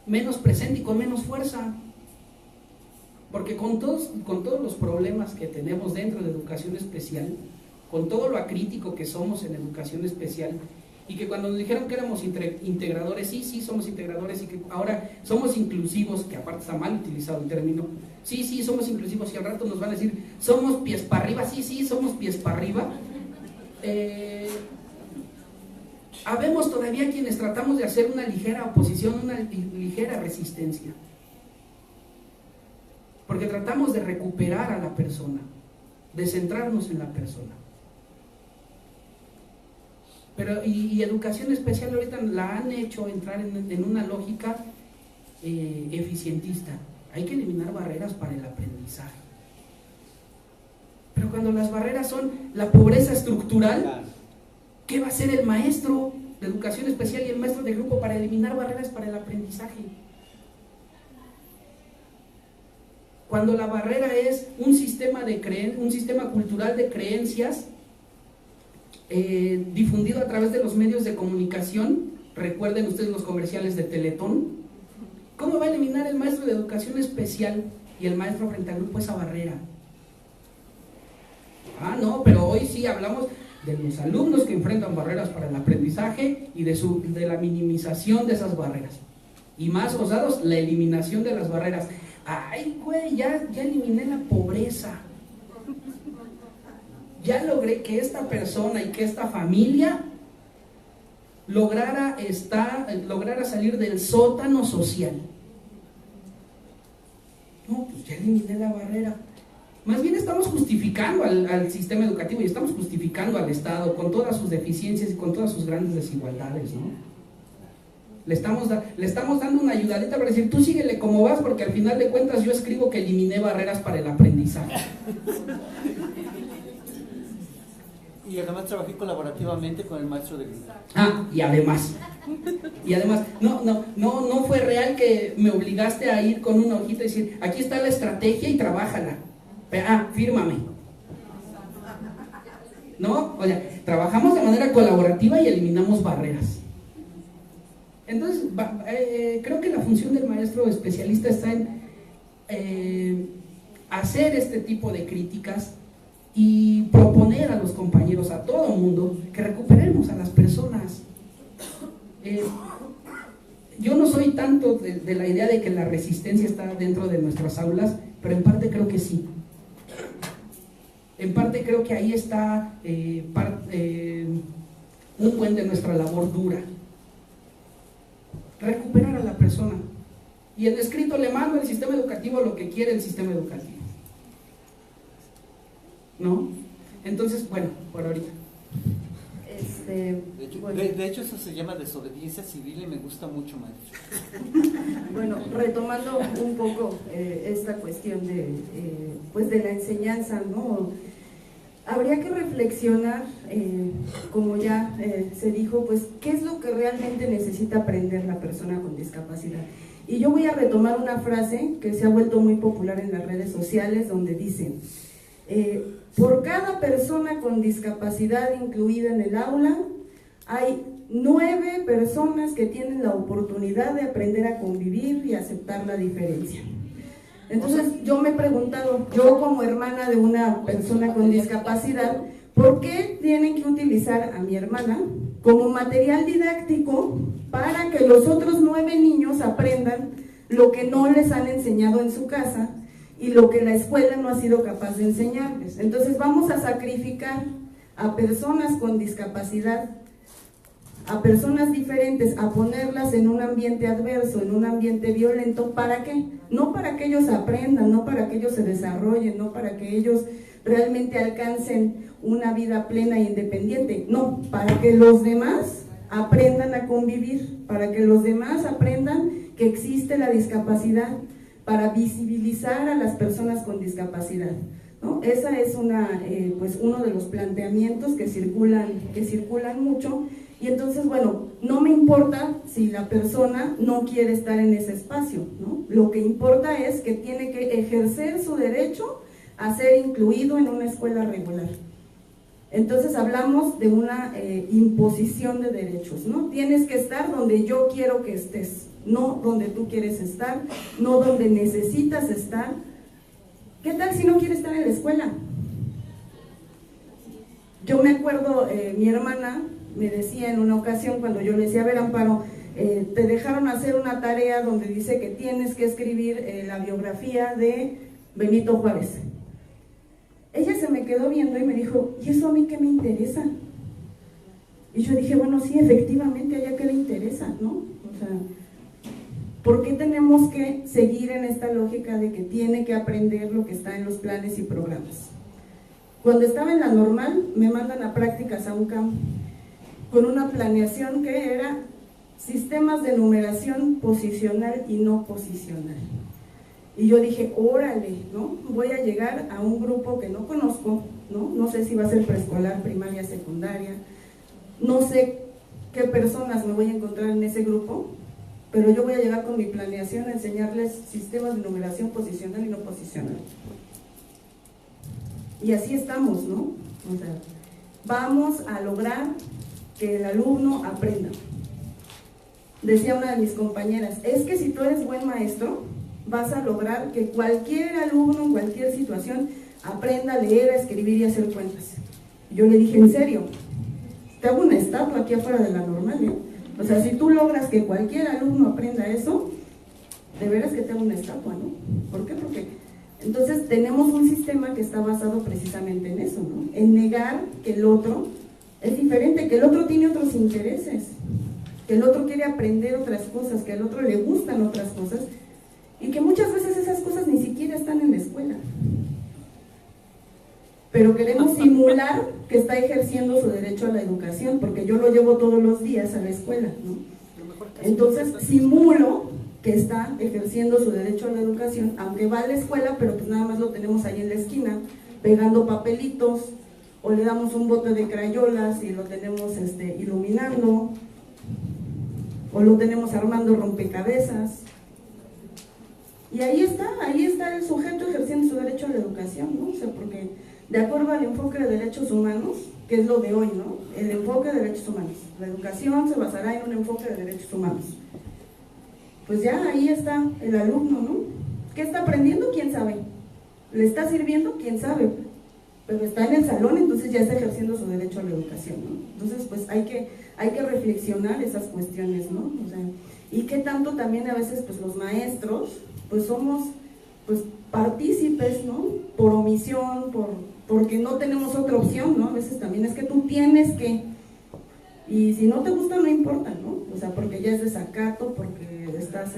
menos presente y con menos fuerza. Porque con todos los problemas que tenemos dentro de educación especial, con todo lo acrítico que somos en educación especial, y que cuando nos dijeron que éramos integradores, sí somos integradores, y que ahora somos inclusivos, que aparte está mal utilizado el término, sí somos inclusivos, y al rato nos van a decir, somos pies para arriba, sí somos pies para arriba. Habemos todavía quienes tratamos de hacer una ligera oposición, una ligera resistencia, porque tratamos de recuperar a la persona, de centrarnos en la persona. Pero y educación especial ahorita la han hecho entrar en una lógica eficientista. Hay que eliminar barreras para el aprendizaje. Pero cuando las barreras son la pobreza estructural, ¿qué va a hacer el maestro de educación especial y el maestro de grupo para eliminar barreras para el aprendizaje? Cuando la barrera es un sistema cultural de creencias difundido a través de los medios de comunicación. Recuerden ustedes los comerciales de Teletón. ¿Cómo va a eliminar el maestro de educación especial y el maestro frente al grupo esa barrera? Ah, no, pero hoy sí hablamos de los alumnos que enfrentan barreras para el aprendizaje y de la minimización de esas barreras. Y más osados, la eliminación de las barreras. Ay, güey, ya eliminé la pobreza. Ya logré que esta persona y que esta familia lograra salir del sótano social. No, pues ya eliminé la barrera. Más bien estamos justificando al sistema educativo y estamos justificando al Estado con todas sus deficiencias y con todas sus grandes desigualdades, ¿no? Le estamos dando una ayudadita para decir, tú síguele como vas, porque al final de cuentas yo escribo que eliminé barreras para el aprendizaje. Y además trabajé colaborativamente con el maestro de grupo. Ah, y además, no fue real que me obligaste a ir con una hojita y decir, aquí está la estrategia y trabájala. Fírmame. No, o sea, trabajamos de manera colaborativa y eliminamos barreras. Entonces, creo que la función del maestro especialista está en hacer este tipo de críticas y proponer a los compañeros, a todo el mundo, que recuperemos a las personas. Yo no soy tanto de la idea de que la resistencia está dentro de nuestras aulas, pero en parte creo que sí. En parte creo que ahí está un buen de nuestra labor dura. Recuperar a la persona. Y en escrito le mando al sistema educativo lo que quiere el sistema educativo. ¿No? Entonces, bueno, por ahorita. De hecho, eso se llama desobediencia civil y me gusta mucho, maestro. Bueno, retomando un poco esta cuestión de la enseñanza, ¿no? Habría que reflexionar, como ya se dijo, pues, ¿qué es lo que realmente necesita aprender la persona con discapacidad? Y yo voy a retomar una frase que se ha vuelto muy popular en las redes sociales, donde dice, por cada persona con discapacidad incluida en el aula, hay 9 personas que tienen la oportunidad de aprender a convivir y aceptar la diferencia. Entonces yo me he preguntado, yo como hermana de una persona con discapacidad, ¿por qué tienen que utilizar a mi hermana como material didáctico para que los otros 9 niños aprendan lo que no les han enseñado en su casa y lo que la escuela no ha sido capaz de enseñarles? Entonces vamos a sacrificar a personas con discapacidad, a personas diferentes, a ponerlas en un ambiente adverso, en un ambiente violento. ¿Para qué? No para que ellos aprendan, no para que ellos se desarrollen, no para que ellos realmente alcancen una vida plena e independiente, no, para que los demás aprendan a convivir, para que los demás aprendan que existe la discapacidad, para visibilizar a las personas con discapacidad, ¿no? Esa es pues uno de los planteamientos que circulan mucho. Y entonces, bueno, no me importa si la persona no quiere estar en ese espacio, ¿no? Lo que importa es que tiene que ejercer su derecho a ser incluido en una escuela regular. Entonces hablamos de una imposición de derechos, ¿no? Tienes que estar donde yo quiero que estés, no donde tú quieres estar, no donde necesitas estar. ¿Qué tal si no quiere estar en la escuela? Yo me acuerdo, mi hermana me decía en una ocasión, cuando yo le decía, a ver, Amparo, te dejaron hacer una tarea donde dice que tienes que escribir la biografía de Benito Juárez. Ella se me quedó viendo y me dijo, ¿y eso a mí qué me interesa? Y yo dije, bueno, sí, efectivamente, a ella qué le interesa, ¿no? O sea, ¿por qué tenemos que seguir en esta lógica de que tiene que aprender lo que está en los planes y programas? Cuando estaba en la normal, me mandan a prácticas a un campo con una planeación que era sistemas de numeración posicional y no posicional. Y yo dije, órale, ¿no? Voy a llegar a un grupo que no conozco, ¿no? No sé si va a ser preescolar, primaria, secundaria, no sé qué personas me voy a encontrar en ese grupo, pero yo voy a llegar con mi planeación a enseñarles sistemas de numeración posicional y no posicional. Y así estamos, ¿no? O sea, vamos a lograr que el alumno aprenda. Decía una de mis compañeras, es que si tú eres buen maestro, vas a lograr que cualquier alumno en cualquier situación aprenda a leer, a escribir y a hacer cuentas. Yo le dije, ¿en serio? Te hago una estatua aquí afuera de la normal, ¿eh? O sea, si tú logras que cualquier alumno aprenda eso, de veras que te hago una estatua, ¿no? ¿Por qué? Porque entonces tenemos un sistema que está basado precisamente en eso, ¿no? En negar que el otro es diferente, que el otro tiene otros intereses, que el otro quiere aprender otras cosas, que al otro le gustan otras cosas, y que muchas veces esas cosas ni siquiera están en la escuela. Pero queremos simular que está ejerciendo su derecho a la educación, porque yo lo llevo todos los días a la escuela, ¿no? Entonces simulo que está ejerciendo su derecho a la educación, aunque va a la escuela, pero pues nada más lo tenemos ahí en la esquina, pegando papelitos, o le damos un bote de crayolas y lo tenemos iluminando, o lo tenemos armando rompecabezas. Y ahí está el sujeto ejerciendo su derecho a la educación, ¿no? O sea, porque de acuerdo al enfoque de derechos humanos, que es lo de hoy, ¿no? El enfoque de derechos humanos. La educación se basará en un enfoque de derechos humanos. Pues ya ahí está el alumno, ¿no? ¿Qué está aprendiendo? ¿Quién sabe? ¿Le está sirviendo? ¿Quién sabe? Pero está en el salón, entonces ya está ejerciendo su derecho a la educación, ¿no? Entonces, pues hay que reflexionar esas cuestiones, ¿no? O sea, y qué tanto también a veces, pues los maestros, pues somos, pues partícipes, ¿no? Por omisión, porque no tenemos otra opción, ¿no? A veces también es que tú tienes que, y si no te gusta no importa, ¿no? O sea, porque ya es desacato, porque estás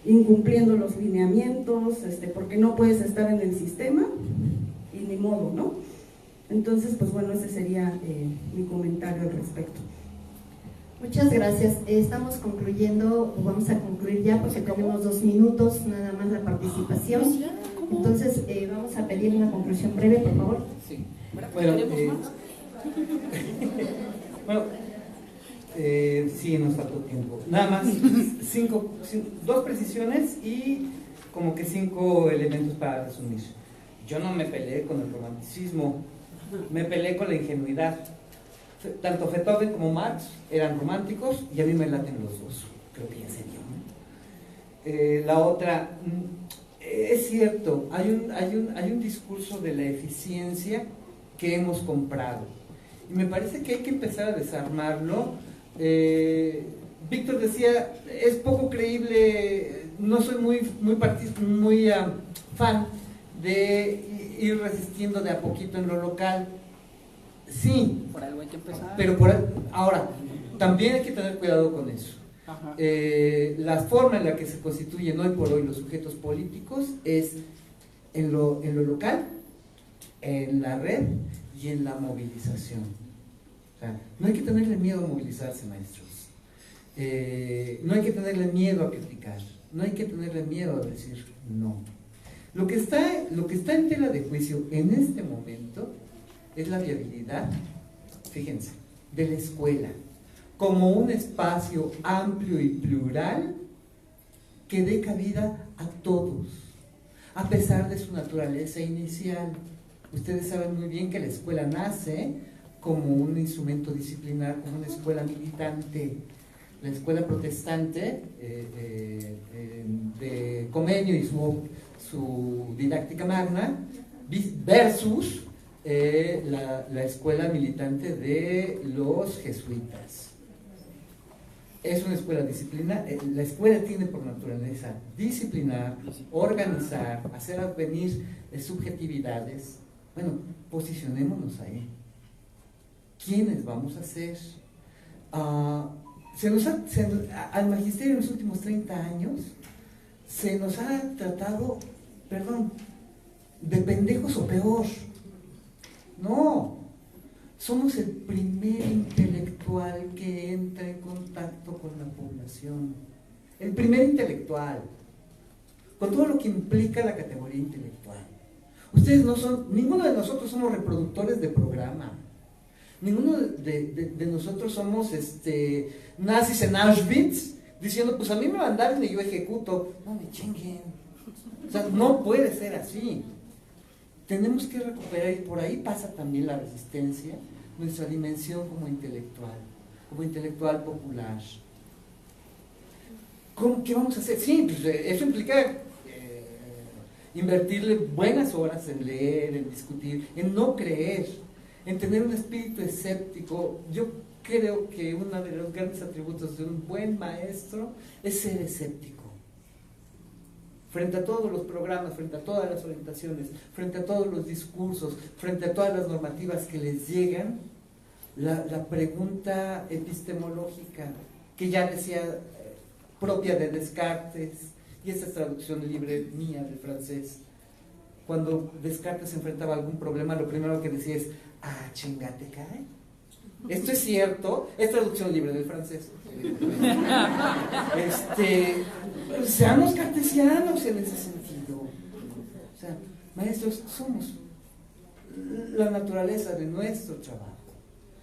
incumpliendo los lineamientos, porque no puedes estar en el sistema, y ni modo, ¿no? Entonces, pues bueno, ese sería mi comentario al respecto. Muchas gracias. Estamos concluyendo, o vamos a concluir ya porque tenemos 2 minutos nada más la participación. Entonces, vamos a pedir una conclusión breve, por favor. Sí. Bueno, sí, nos faltó tiempo. Nada más 2 precisiones y como que 5 elementos para resumir. Yo no me peleé con el romanticismo, me peleé con la ingenuidad. Tanto Beethoven como Marx eran románticos y a mí me laten los dos, creo que ya se dio, ¿no? La otra, es cierto, hay un discurso de la eficiencia que hemos comprado y me parece que hay que empezar a desarmarlo. Víctor decía, es poco creíble, no soy muy fan de ir resistiendo de a poquito en lo local. Sí, Por algo hay que empezar. pero ahora, también hay que tener cuidado con eso. La forma en la que se constituyen hoy por hoy los sujetos políticos es en lo local, en la red y en la movilización. O sea, no hay que tenerle miedo a movilizarse, maestros. No hay que tenerle miedo a criticar. No hay que tenerle miedo a decir no. Lo que está en tela de juicio en este momento es la viabilidad, fíjense, de la escuela como un espacio amplio y plural que dé cabida a todos, a pesar de su naturaleza inicial. Ustedes saben muy bien que la escuela nace como un instrumento disciplinar, como una escuela militante. La escuela protestante de Comenio y su didáctica magna versus la escuela militante de los jesuitas. Es una escuela disciplinar, la escuela tiene por naturaleza disciplinar, organizar, hacer advenir subjetividades. Bueno, posicionémonos ahí. ¿Quiénes vamos a ser? Al magisterio en los últimos 30 años se nos ha tratado, de pendejos o peor. No, somos el primer intelectual que entra en contacto con la población. El primer intelectual. con todo lo que implica la categoría intelectual. Ustedes no son, ninguno de nosotros somos reproductores de programa. Ninguno de nosotros somos nazis en Auschwitz diciendo, pues a mí me mandaron y yo ejecuto. No me chinguen. O sea, no puede ser así. Tenemos que recuperar, y por ahí pasa también la resistencia, nuestra dimensión como intelectual popular. ¿Qué vamos a hacer? Sí, pues eso implica invertirle buenas horas en leer, en discutir, en no creer, en tener un espíritu escéptico. Yo creo que uno de los grandes atributos de un buen maestro es ser escéptico. Frente a todos los programas, frente a todas las orientaciones, frente a todos los discursos, frente a todas las normativas que les llegan, la pregunta epistemológica, que ya decía, propia de Descartes, y esta es traducción libre mía del francés, cuando Descartes se enfrentaba a algún problema, lo primero que decía es, chingate cae. Esto es cierto, es traducción libre del francés. Seamos cartesianos en ese sentido. O sea, maestros, somos la naturaleza de nuestro trabajo.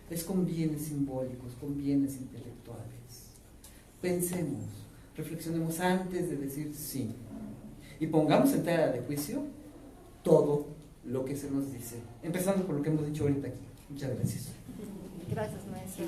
Es con bienes simbólicos, con bienes intelectuales. Pensemos, reflexionemos antes de decir sí. Y pongamos en tela de juicio todo lo que se nos dice. Empezando por lo que hemos dicho ahorita aquí. Muchas gracias. Gracias, maestro.